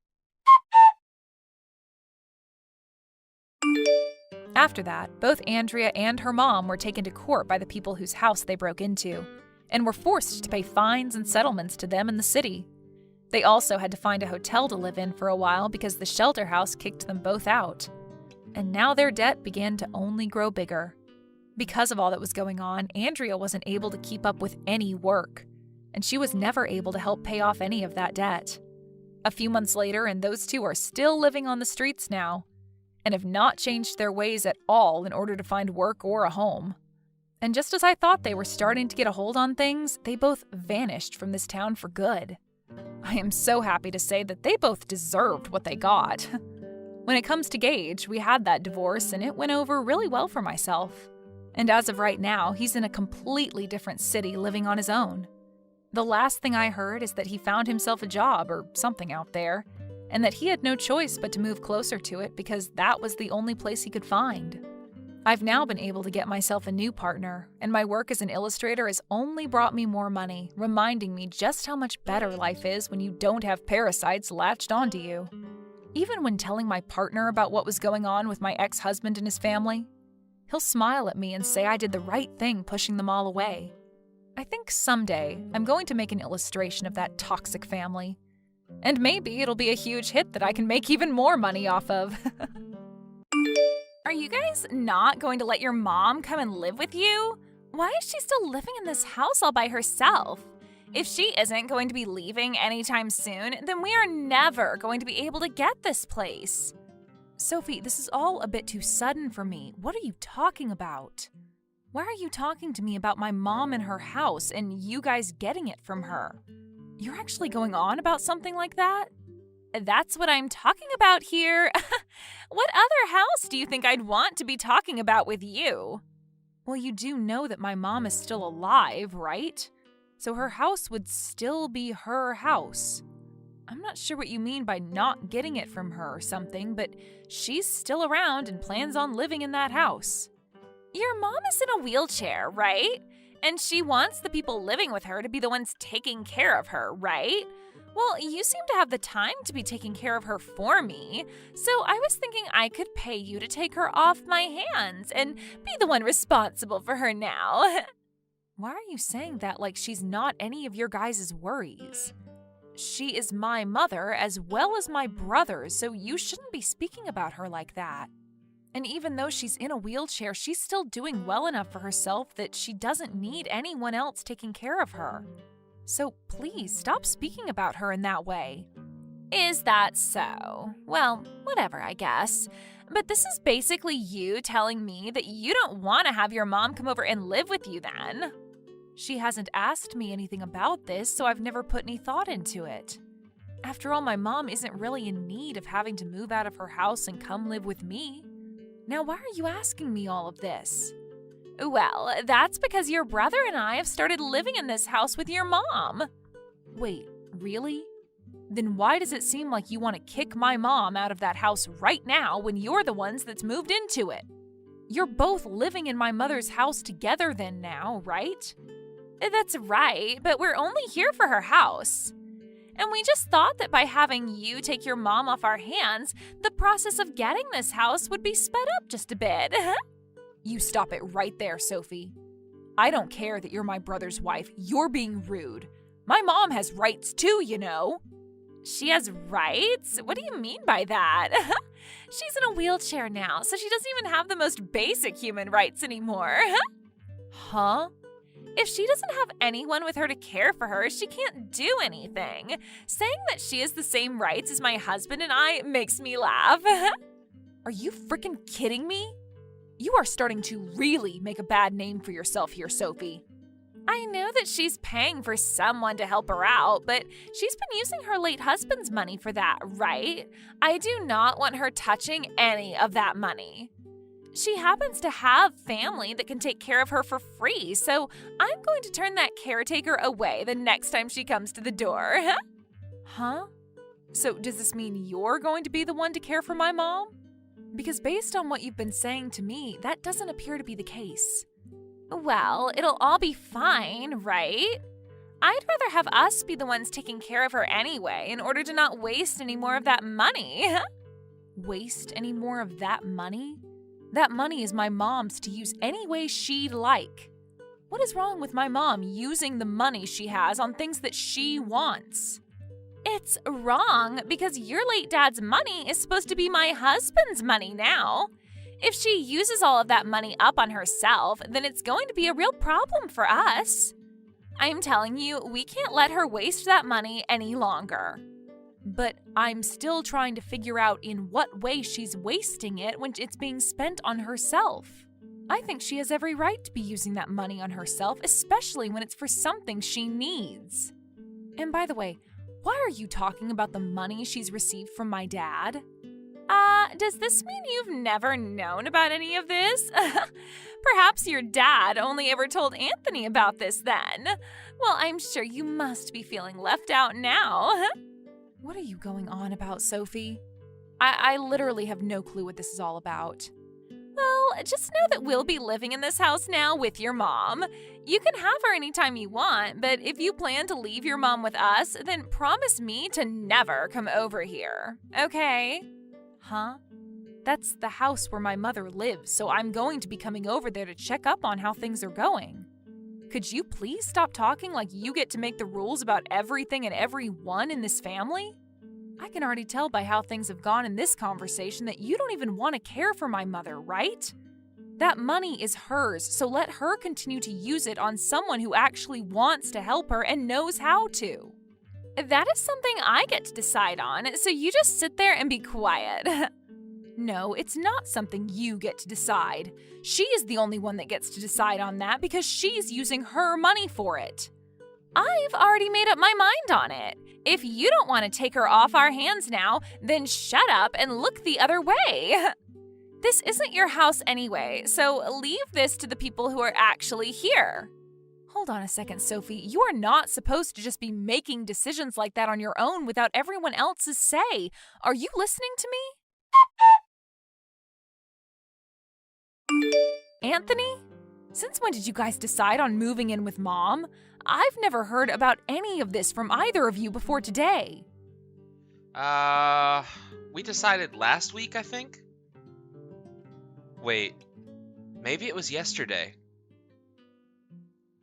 Speaker 1: After that, both Andrea and her mom were taken to court by the people whose house they broke into, and were forced to pay fines and settlements to them in the city. They also had to find a hotel to live in for a while because the shelter house kicked them both out. And now their debt began to only grow bigger. Because of all that was going on, Andrea wasn't able to keep up with any work, and she was never able to help pay off any of that debt. A few months later, and those two are still living on the streets now, and have not changed their ways at all in order to find work or a home. And just as I thought they were starting to get a hold on things, they both vanished from this town for good. I am so happy to say that they both deserved what they got. When it comes to Gage, we had that divorce and it went over really well for myself. And as of right now, he's in a completely different city living on his own. The last thing I heard is that he found himself a job or something out there, and that he had no choice but to move closer to it because that was the only place he could find. I've now been able to get myself a new partner, and my work as an illustrator has only brought me more money, reminding me just how much better life is when you don't have parasites latched onto you. Even when telling my partner about what was going on with my ex-husband and his family, he'll smile at me and say I did the right thing pushing them all away. I think someday I'm going to make an illustration of that toxic family. And maybe it'll be a huge hit that I can make even more money off of. Are you guys not going to let your mom come and live with you? Why is she still living in this house all by herself? If she isn't going to be leaving anytime soon, then we are never going to be able to get this place. Sophie, this is all a bit too sudden for me. What are you talking about? Why are you talking to me about my mom and her house and you guys getting it from her? You're actually going on about something like that? That's what I'm talking about here. What other house do you think I'd want to be talking about with you? Well, you do know that my mom is still alive, right? So her house would still be her house. I'm not sure what you mean by not getting it from her or something, but she's still around and plans on living in that house. Your mom is in a wheelchair, right? And she wants the people living with her to be the ones taking care of her, right? Well, you seem to have the time to be taking care of her for me, so I was thinking I could pay you to take her off my hands and be the one responsible for her now. Why are you saying that like she's not any of your guys' worries? She is my mother as well as my brother's, so you shouldn't be speaking about her like that. And even though she's in a wheelchair, she's still doing well enough for herself that she doesn't need anyone else taking care of her. So please stop speaking about her in that way. Is that so? Well, whatever, I guess. But this is basically you telling me that you don't want to have your mom come over and live with you then. She hasn't asked me anything about this, so I've never put any thought into it. After all, my mom isn't really in need of having to move out of her house and come live with me. Now, why are you asking me all of this? Well, that's because your brother and I have started living in this house with your mom. Wait, really? Then why does it seem like you want to kick my mom out of that house right now when you're the ones that's moved into it? You're both living in my mother's house together then now, right? That's right, but we're only here for her house. And we just thought that by having you take your mom off our hands, the process of getting this house would be sped up just a bit. You stop it right there, Sophie. I don't care that you're my brother's wife. You're being rude. My mom has rights too, you know. She has rights? What do you mean by that? She's in a wheelchair now, so she doesn't even have the most basic human rights anymore. Huh? If she doesn't have anyone with her to care for her, she can't do anything. Saying that she has the same rights as my husband and I makes me laugh. Are you freaking kidding me? You are starting to really make a bad name for yourself here, Sophie. I know that she's paying for someone to help her out, but she's been using her late husband's money for that, right? I do not want her touching any of that money. She happens to have family that can take care of her for free, so I'm going to turn that caretaker away the next time she comes to the door. Huh? So does this mean you're going to be the one to care for my mom? Because based on what you've been saying to me, that doesn't appear to be the case. Well, it'll all be fine, right? I'd rather have us be the ones taking care of her anyway in order to not waste any more of that money. Waste any more of that money? That money is my mom's to use any way she'd like. What is wrong with my mom using the money she has on things that she wants? It's wrong because your late dad's money is supposed to be my husband's money now. If she uses all of that money up on herself, then it's going to be a real problem for us. I'm telling you, we can't let her waste that money any longer. But I'm still trying to figure out in what way she's wasting it when it's being spent on herself. I think she has every right to be using that money on herself, especially when it's for something she needs. And by the way, why are you talking about the money she's received from my dad? Does this mean you've never known about any of this? Perhaps your dad only ever told Anthony about this then. Well, I'm sure you must be feeling left out now. What are you going on about, Sophie? I literally have no clue what this is all about. Well, just know that we'll be living in this house now with your mom. You can have her anytime you want, but if you plan to leave your mom with us, then promise me to never come over here, okay? Huh? That's the house where my mother lives, so I'm going to be coming over there to check up on how things are going. Could you please stop talking like you get to make the rules about everything and everyone in this family? I can already tell by how things have gone in this conversation that you don't even want to care for my mother, right? That money is hers, so let her continue to use it on someone who actually wants to help her and knows how to. That is something I get to decide on, so you just sit there and be quiet. No, it's not something you get to decide. She is the only one that gets to decide on that because she's using her money for it. I've already made up my mind on it. If you don't want to take her off our hands now, then shut up and look the other way. This isn't your house anyway, so leave this to the people who are actually here. Hold on a second, Sophie. You are not supposed to just be making decisions like that on your own without everyone else's say. Are you listening to me? Anthony? Since when did you guys decide on moving in with Mom? I've never heard about any of this from either of you before today.
Speaker 2: We decided last week, I think? Wait, maybe it was yesterday.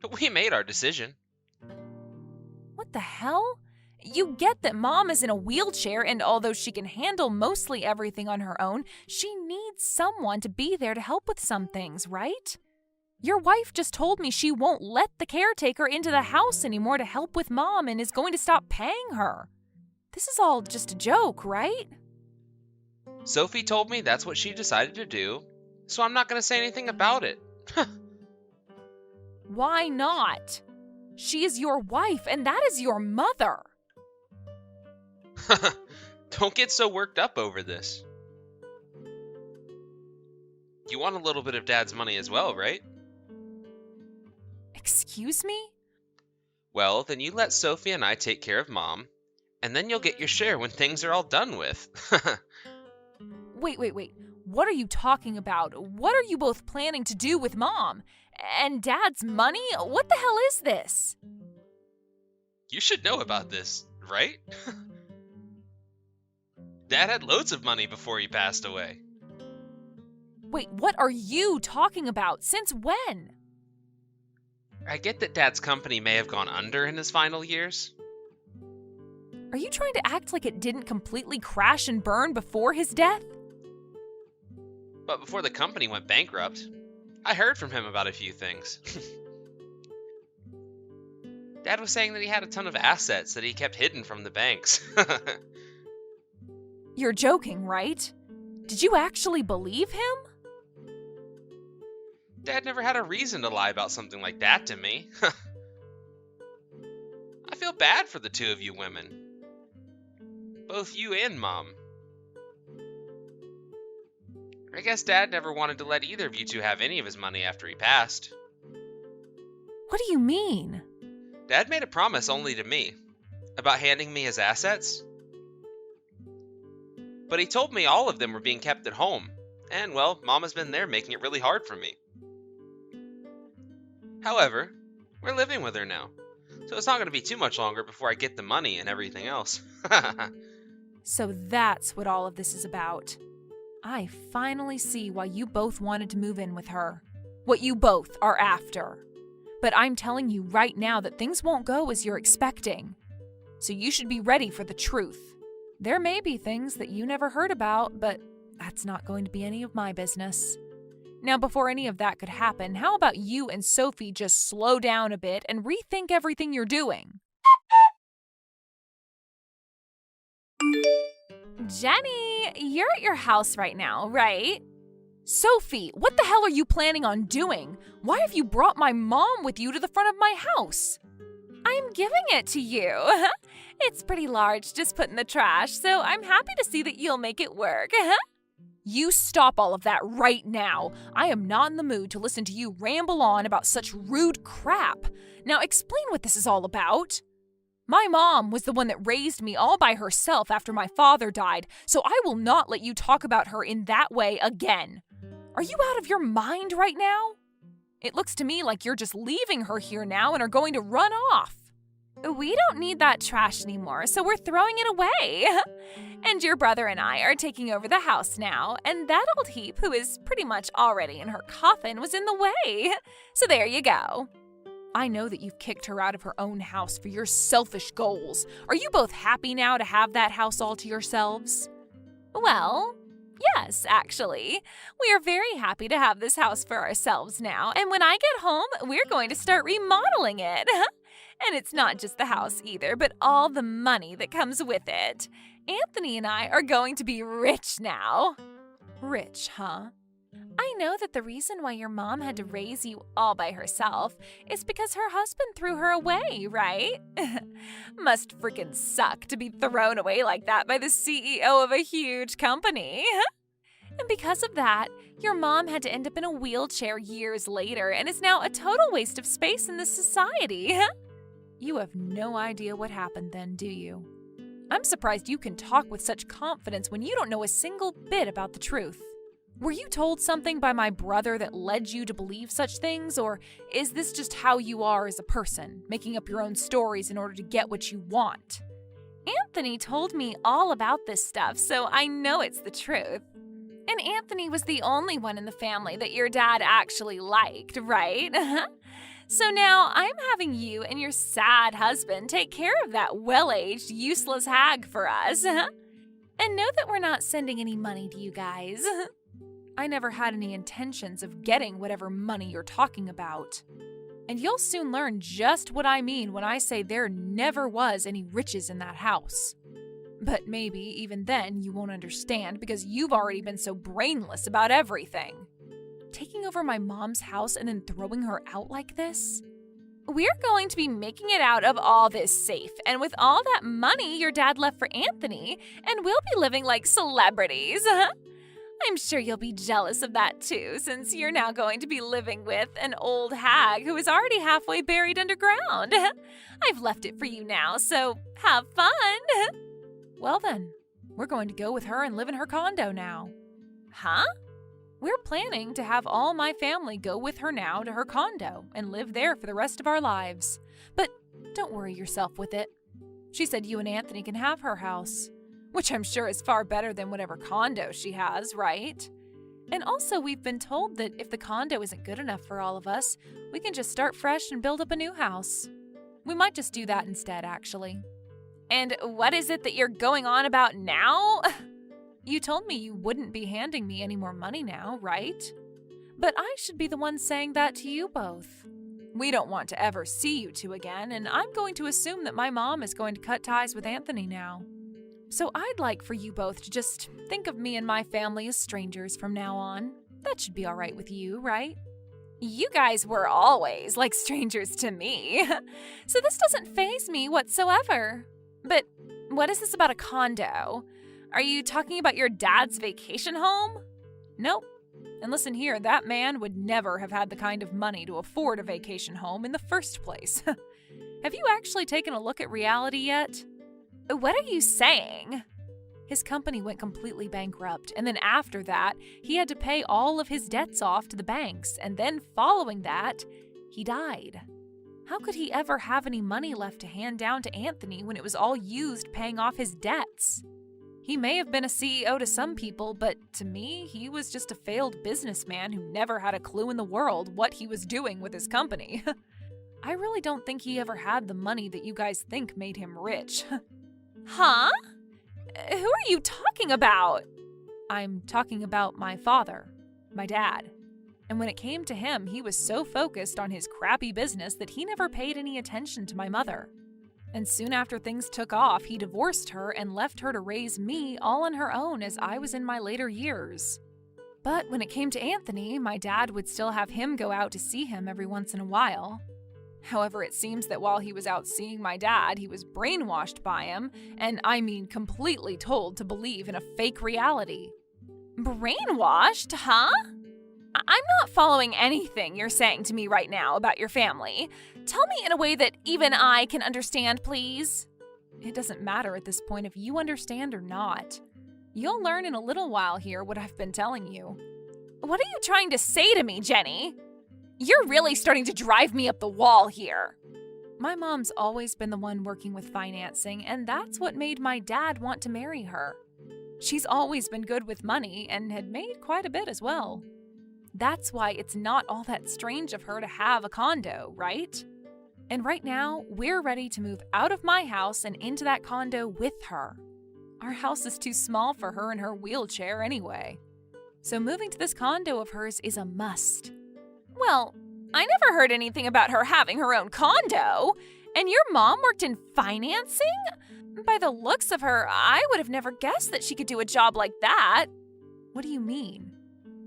Speaker 2: But we made our decision.
Speaker 1: What the hell? You get that Mom is in a wheelchair, and although she can handle mostly everything on her own, she needs someone to be there to help with some things, right? Your wife just told me she won't let the caretaker into the house anymore to help with Mom and is going to stop paying her. This is all just a joke, right?
Speaker 2: Sophie told me that's what she decided to do, so I'm not going to say anything about it.
Speaker 1: Why not? She is your wife, and that is your mother.
Speaker 2: Don't get so worked up over this. You want a little bit of Dad's money as well, right?
Speaker 1: Excuse me?
Speaker 2: Well, then you let Sophie and I take care of Mom, and then you'll get your share when things are all done with.
Speaker 1: Wait. What are you talking about? What are you both planning to do with Mom? And Dad's money? What the hell is this?
Speaker 2: You should know about this, right? Dad had loads of money before he passed away.
Speaker 1: Wait, what are you talking about? Since when?
Speaker 2: I get that Dad's company may have gone under in his final years.
Speaker 1: Are you trying to act like it didn't completely crash and burn before his death?
Speaker 2: But before the company went bankrupt, I heard from him about a few things. Dad was saying that he had a ton of assets that he kept hidden from the banks.
Speaker 1: You're joking, right? Did you actually believe him?
Speaker 2: Dad never had a reason to lie about something like that to me. I feel bad for the two of you women. Both you and Mom. I guess Dad never wanted to let either of you two have any of his money after he passed.
Speaker 1: What do you mean?
Speaker 2: Dad made a promise only to me about handing me his assets. But he told me all of them were being kept at home, and well, Mama's been there making it really hard for me. However, we're living with her now, so it's not going to be too much longer before I get the money and everything else.
Speaker 1: So that's what all of this is about. I finally see why you both wanted to move in with her. What you both are after. But I'm telling you right now that things won't go as you're expecting. So you should be ready for the truth. There may be things that you never heard about, but that's not going to be any of my business. Now, before any of that could happen, how about you and Sophie just slow down a bit and rethink everything you're doing? Jenny, you're at your house right now, right? Sophie, what the hell are you planning on doing? Why have you brought my mom with you to the front of my house? I'm giving it to you. It's pretty large, just put in the trash, so I'm happy to see that you'll make it work. You stop all of that right now. I am not in the mood to listen to you ramble on about such rude crap. Now explain what this is all about. My mom was the one that raised me all by herself after my father died, so I will not let you talk about her in that way again. Are you out of your mind right now? It looks to me like you're just leaving her here now and are going to run off. We don't need that trash anymore, so we're throwing it away. And your brother and I are taking over the house now, and that old heap, who is pretty much already in her coffin, was in the way. So there you go. I know that you've kicked her out of her own house for your selfish goals. Are you both happy now to have that house all to yourselves? Well, yes, actually. We are very happy to have this house for ourselves now, and when I get home, we're going to start remodeling it. And it's not just the house either, but all the money that comes with it. Anthony and I are going to be rich now. Rich, huh? I know that the reason why your mom had to raise you all by herself is because her husband threw her away, right? Must freaking suck to be thrown away like that by the CEO of a huge company. And because of that, your mom had to end up in a wheelchair years later and is now a total waste of space in this society. You have no idea what happened then, do you? I'm surprised you can talk with such confidence when you don't know a single bit about the truth. Were you told something by my brother that led you to believe such things, or is this just how you are as a person, making up your own stories in order to get what you want? Anthony told me all about this stuff, so I know it's the truth. And Anthony was the only one in the family that your dad actually liked, right? So now I'm having you and your sad husband take care of that well-aged, useless hag for us. And know that we're not sending any money to you guys. I never had any intentions of getting whatever money you're talking about. And you'll soon learn just what I mean when I say there never was any riches in that house. But maybe even then you won't understand because you've already been so brainless about everything. Taking over my mom's house and then throwing her out like this? We're going to be making it out of all this safe, and with all that money your dad left for Anthony, and we'll be living like celebrities. I'm sure you'll be jealous of that too, since you're now going to be living with an old hag who is already halfway buried underground. I've left it for you now, so have fun. Well then, we're going to go with her and live in her condo now. Huh? We're planning to have all my family go with her now to her condo and live there for the rest of our lives. But don't worry yourself with it. She said you and Anthony can have her house, which I'm sure is far better than whatever condo she has, right? And also we've been told that if the condo isn't good enough for all of us, we can just start fresh and build up a new house. We might just do that instead, actually. And what is it that you're going on about now? You told me you wouldn't be handing me any more money now, right? But I should be the one saying that to you both. We don't want to ever see you two again, and I'm going to assume that my mom is going to cut ties with Anthony now. So I'd like for you both to just think of me and my family as strangers from now on. That should be all right with you, right? You guys were always like strangers to me, so this doesn't faze me whatsoever. But what is this about a condo? Are you talking about your dad's vacation home? Nope. And listen here, that man would never have had the kind of money to afford a vacation home in the first place. Have you actually taken a look at reality yet? What are you saying? His company went completely bankrupt, and then after that, he had to pay all of his debts off to the banks, and then following that, he died. How could he ever have any money left to hand down to Anthony when it was all used paying off his debts? He may have been a CEO to some people, but to me, he was just a failed businessman who never had a clue in the world what he was doing with his company. I really don't think he ever had the money that you guys think made him rich. Huh? Who are you talking about? I'm talking about my father, my dad. And when it came to him, he was so focused on his crappy business that he never paid any attention to my mother. And soon after things took off, he divorced her and left her to raise me all on her own as I was in my later years. But when it came to Anthony, my dad would still have him go out to see him every once in a while. However, it seems that while he was out seeing my dad, he was brainwashed by him, and I mean completely told to believe in a fake reality. Brainwashed, huh? I'm not following anything you're saying to me right now about your family. Tell me in a way that even I can understand, please. It doesn't matter at this point if you understand or not. You'll learn in a little while here what I've been telling you. What are you trying to say to me, Jenny? You're really starting to drive me up the wall here. My mom's always been the one working with financing, and that's what made my dad want to marry her. She's always been good with money and had made quite a bit as well. That's why it's not all that strange of her to have a condo, right? And right now, we're ready to move out of my house and into that condo with her. Our house is too small for her in her wheelchair anyway. So moving to this condo of hers is a must. Well, I never heard anything about her having her own condo. And your mom worked in financing? By the looks of her, I would have never guessed that she could do a job like that. What do you mean?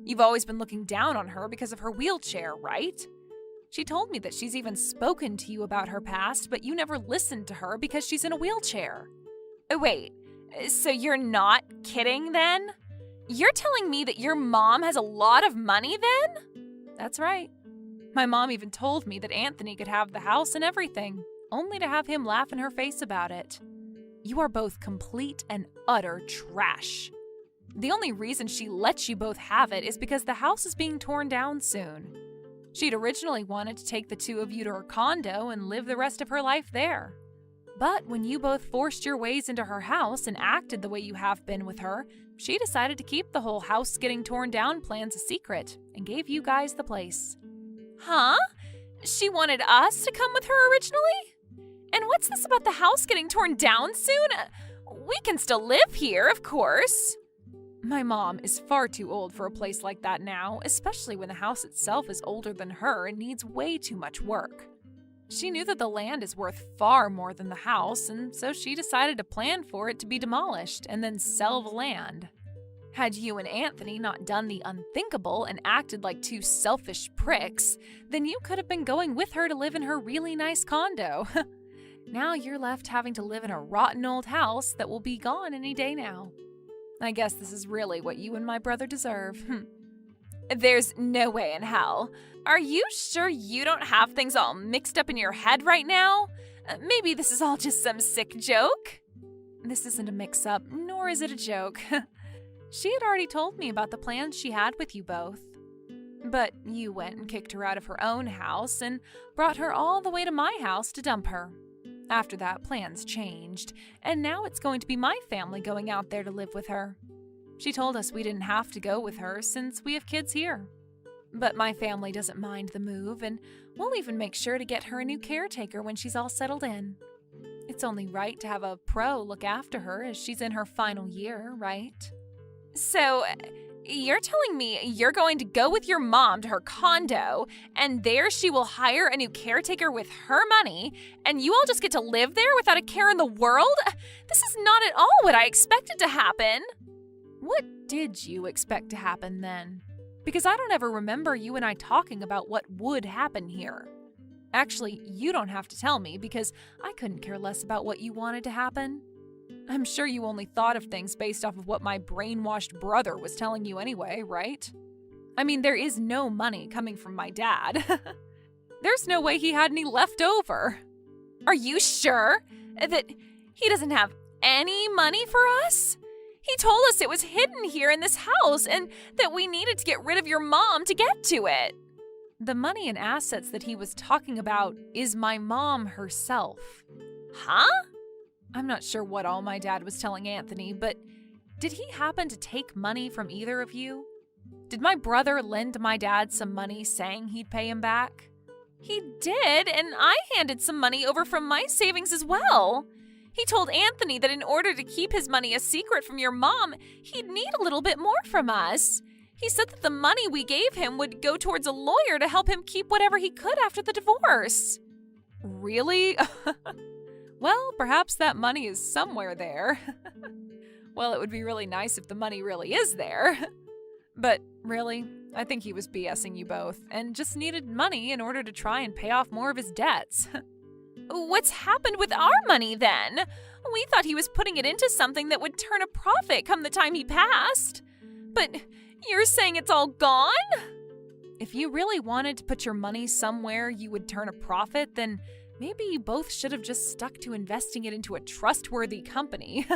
Speaker 1: You've always been looking down on her because of her wheelchair, right? She told me that she's even spoken to you about her past, but you never listened to her because she's in a wheelchair. Oh, wait, so you're not kidding then? You're telling me that your mom has a lot of money then? That's right. My mom even told me that Anthony could have the house and everything, only to have him laugh in her face about it. You are both complete and utter trash. The only reason she lets you both have it is because the house is being torn down soon. She'd originally wanted to take the two of you to her condo and live the rest of her life there. But when you both forced your ways into her house and acted the way you have been with her, she decided to keep the whole house getting torn down plans a secret and gave you guys the place. Huh? She wanted us to come with her originally? And what's this about the house getting torn down soon? We can still live here, of course. My mom is far too old for a place like that now, especially when the house itself is older than her and needs way too much work. She knew that the land is worth far more than the house, and so she decided to plan for it to be demolished and then sell the land. Had you and Anthony not done the unthinkable and acted like two selfish pricks, then you could have been going with her to live in her really nice condo. Now you're left having to live in a rotten old house that will be gone any day now. I guess this is really what you and my brother deserve. There's no way in hell. Are you sure you don't have things all mixed up in your head right now? Maybe this is all just some sick joke? This isn't a mix-up, nor is it a joke. She had already told me about the plans she had with you both. But you went and kicked her out of her own house and brought her all the way to my house to dump her. After that, plans changed, and now it's going to be my family going out there to live with her. She told us we didn't have to go with her since we have kids here. But my family doesn't mind the move, and we'll even make sure to get her a new caretaker when she's all settled in. It's only right to have a pro look after her as she's in her final year, right? So, you're telling me you're going to go with your mom to her condo, and there she will hire a new caretaker with her money, and you all just get to live there without a care in the world? This is not at all what I expected to happen. What did you expect to happen then? Because I don't ever remember you and I talking about what would happen here. Actually, you don't have to tell me because I couldn't care less about what you wanted to happen. I'm sure you only thought of things based off of what my brainwashed brother was telling you anyway, right? I mean, there is no money coming from my dad. There's no way he had any left over. Are you sure that he doesn't have any money for us? He told us it was hidden here in this house and that we needed to get rid of your mom to get to it. The money and assets that he was talking about is my mom herself. Huh? I'm not sure what all my dad was telling Anthony, but did he happen to take money from either of you? Did my brother lend my dad some money saying he'd pay him back? He did, and I handed some money over from my savings as well. He told Anthony that in order to keep his money a secret from your mom, he'd need a little bit more from us. He said that the money we gave him would go towards a lawyer to help him keep whatever he could after the divorce. Really? Well, perhaps that money is somewhere there. Well, it would be really nice if the money really is there. But really, I think he was BSing you both and just needed money in order to try and pay off more of his debts. What's happened with our money then? We thought he was putting it into something that would turn a profit come the time he passed. But you're saying it's all gone? If you really wanted to put your money somewhere you would turn a profit, then maybe you both should have just stuck to investing it into a trustworthy company.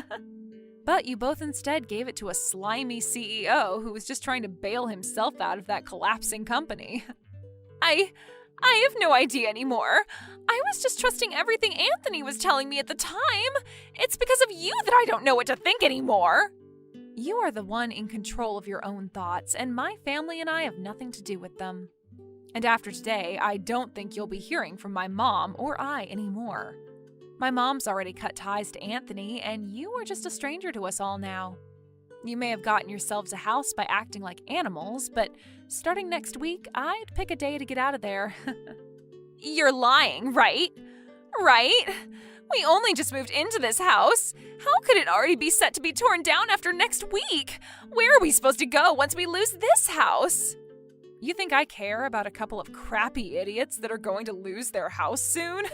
Speaker 1: But you both instead gave it to a slimy CEO who was just trying to bail himself out of that collapsing company. I have no idea anymore. I was just trusting everything Anthony was telling me at the time. It's because of you that I don't know what to think anymore. You are the one in control of your own thoughts, and my family and I have nothing to do with them. And after today, I don't think you'll be hearing from my mom or I anymore. My mom's already cut ties to Anthony, and you are just a stranger to us all now. You may have gotten yourselves a house by acting like animals, but starting next week, I'd pick a day to get out of there. You're lying, right? Right? We only just moved into this house. How could it already be set to be torn down after next week? Where are we supposed to go once we lose this house? You think I care about a couple of crappy idiots that are going to lose their house soon?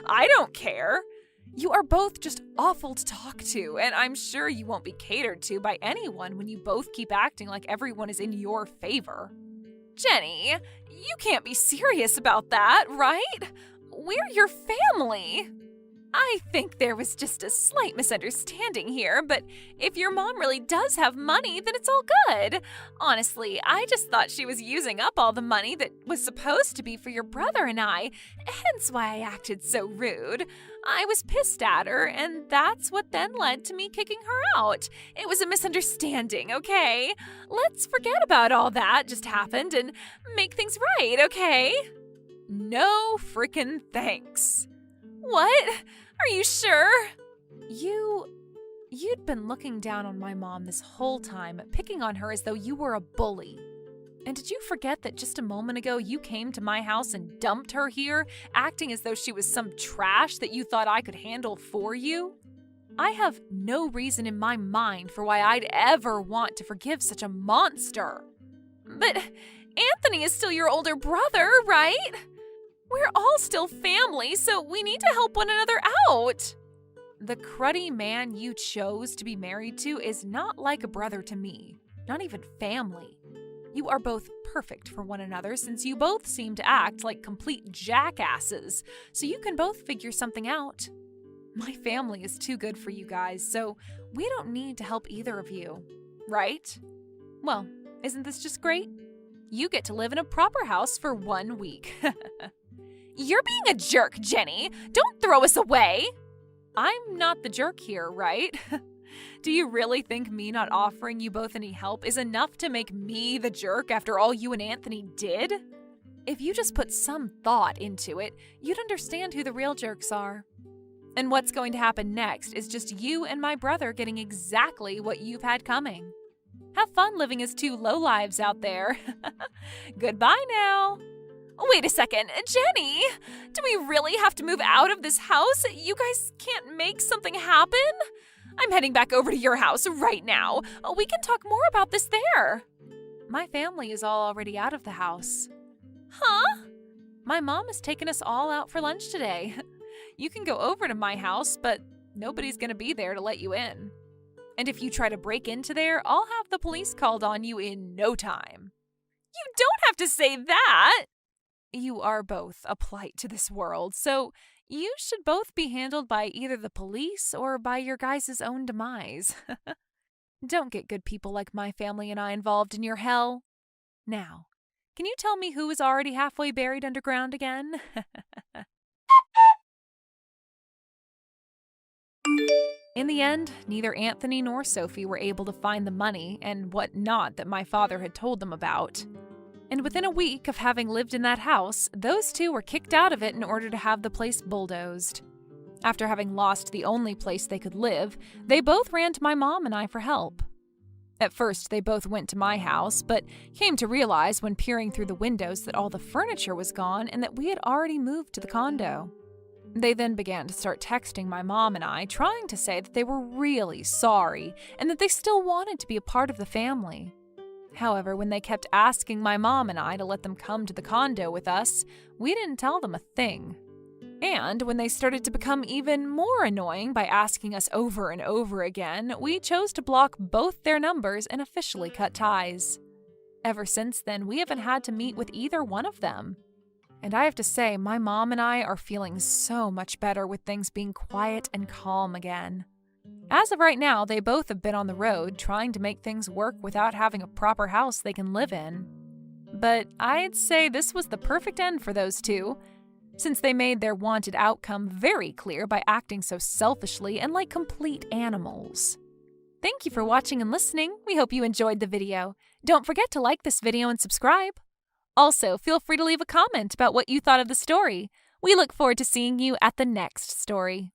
Speaker 1: I don't care. You are both just awful to talk to, and I'm sure you won't be catered to by anyone when you both keep acting like everyone is in your favor. Jenny, you can't be serious about that, right? We're your family. I think there was just a slight misunderstanding here, but if your mom really does have money, then it's all good. Honestly, I just thought she was using up all the money that was supposed to be for your brother and I, hence why I acted so rude. I was pissed at her, and that's what then led to me kicking her out. It was a misunderstanding, okay? Let's forget about all that just happened and make things right, okay? No frickin' thanks. What? Are you sure? You'd been looking down on my mom this whole time, picking on her as though you were a bully. And did you forget that just a moment ago you came to my house and dumped her here, acting as though she was some trash that you thought I could handle for you? I have no reason in my mind for why I'd ever want to forgive such a monster. But Anthony is still your older brother, right? We're all still family, so we need to help one another out. The cruddy man you chose to be married to is not like a brother to me, not even family. You are both perfect for one another since you both seem to act like complete jackasses, so you can both figure something out. My family is too good for you guys, so we don't need to help either of you, right? Well, isn't this just great? You get to live in a proper house for 1 week. You're being a jerk, Jenny. Don't throw us away. I'm not the jerk here, right? Do you really think me not offering you both any help is enough to make me the jerk after all you and Anthony did? If you just put some thought into it, you'd understand who the real jerks are. And what's going to happen next is just you and my brother getting exactly what you've had coming. Have fun living as two lowlives out there. Goodbye now. Wait a second, Jenny, do we really have to move out of this house? You guys can't make something happen? I'm heading back over to your house right now. We can talk more about this there. My family is all already out of the house. Huh? My mom has taken us all out for lunch today. You can go over to my house, but nobody's going to be there to let you in. And if you try to break into there, I'll have the police called on you in no time. You don't have to say that! You are both a plight to this world, so you should both be handled by either the police or by your guys' own demise. Don't get good people like my family and I involved in your hell. Now, can you tell me who is already halfway buried underground again? In the end, neither Anthony nor Sophie were able to find the money and what not that my father had told them about. And within a week of having lived in that house, those two were kicked out of it in order to have the place bulldozed. After having lost the only place they could live, they both ran to my mom and I for help. At first, they both went to my house, but came to realize when peering through the windows that all the furniture was gone and that we had already moved to the condo. They then began to start texting my mom and I, trying to say that they were really sorry and that they still wanted to be a part of the family. However, when they kept asking my mom and I to let them come to the condo with us, we didn't tell them a thing. And when they started to become even more annoying by asking us over and over again, we chose to block both their numbers and officially cut ties. Ever since then, we haven't had to meet with either one of them. And I have to say, my mom and I are feeling so much better with things being quiet and calm again. As of right now, they both have been on the road trying to make things work without having a proper house they can live in. But I'd say this was the perfect end for those two, since they made their wanted outcome very clear by acting so selfishly and like complete animals. Thank you for watching and listening. We hope you enjoyed the video. Don't forget to like this video and subscribe. Also, feel free to leave a comment about what you thought of the story. We look forward to seeing you at the next story.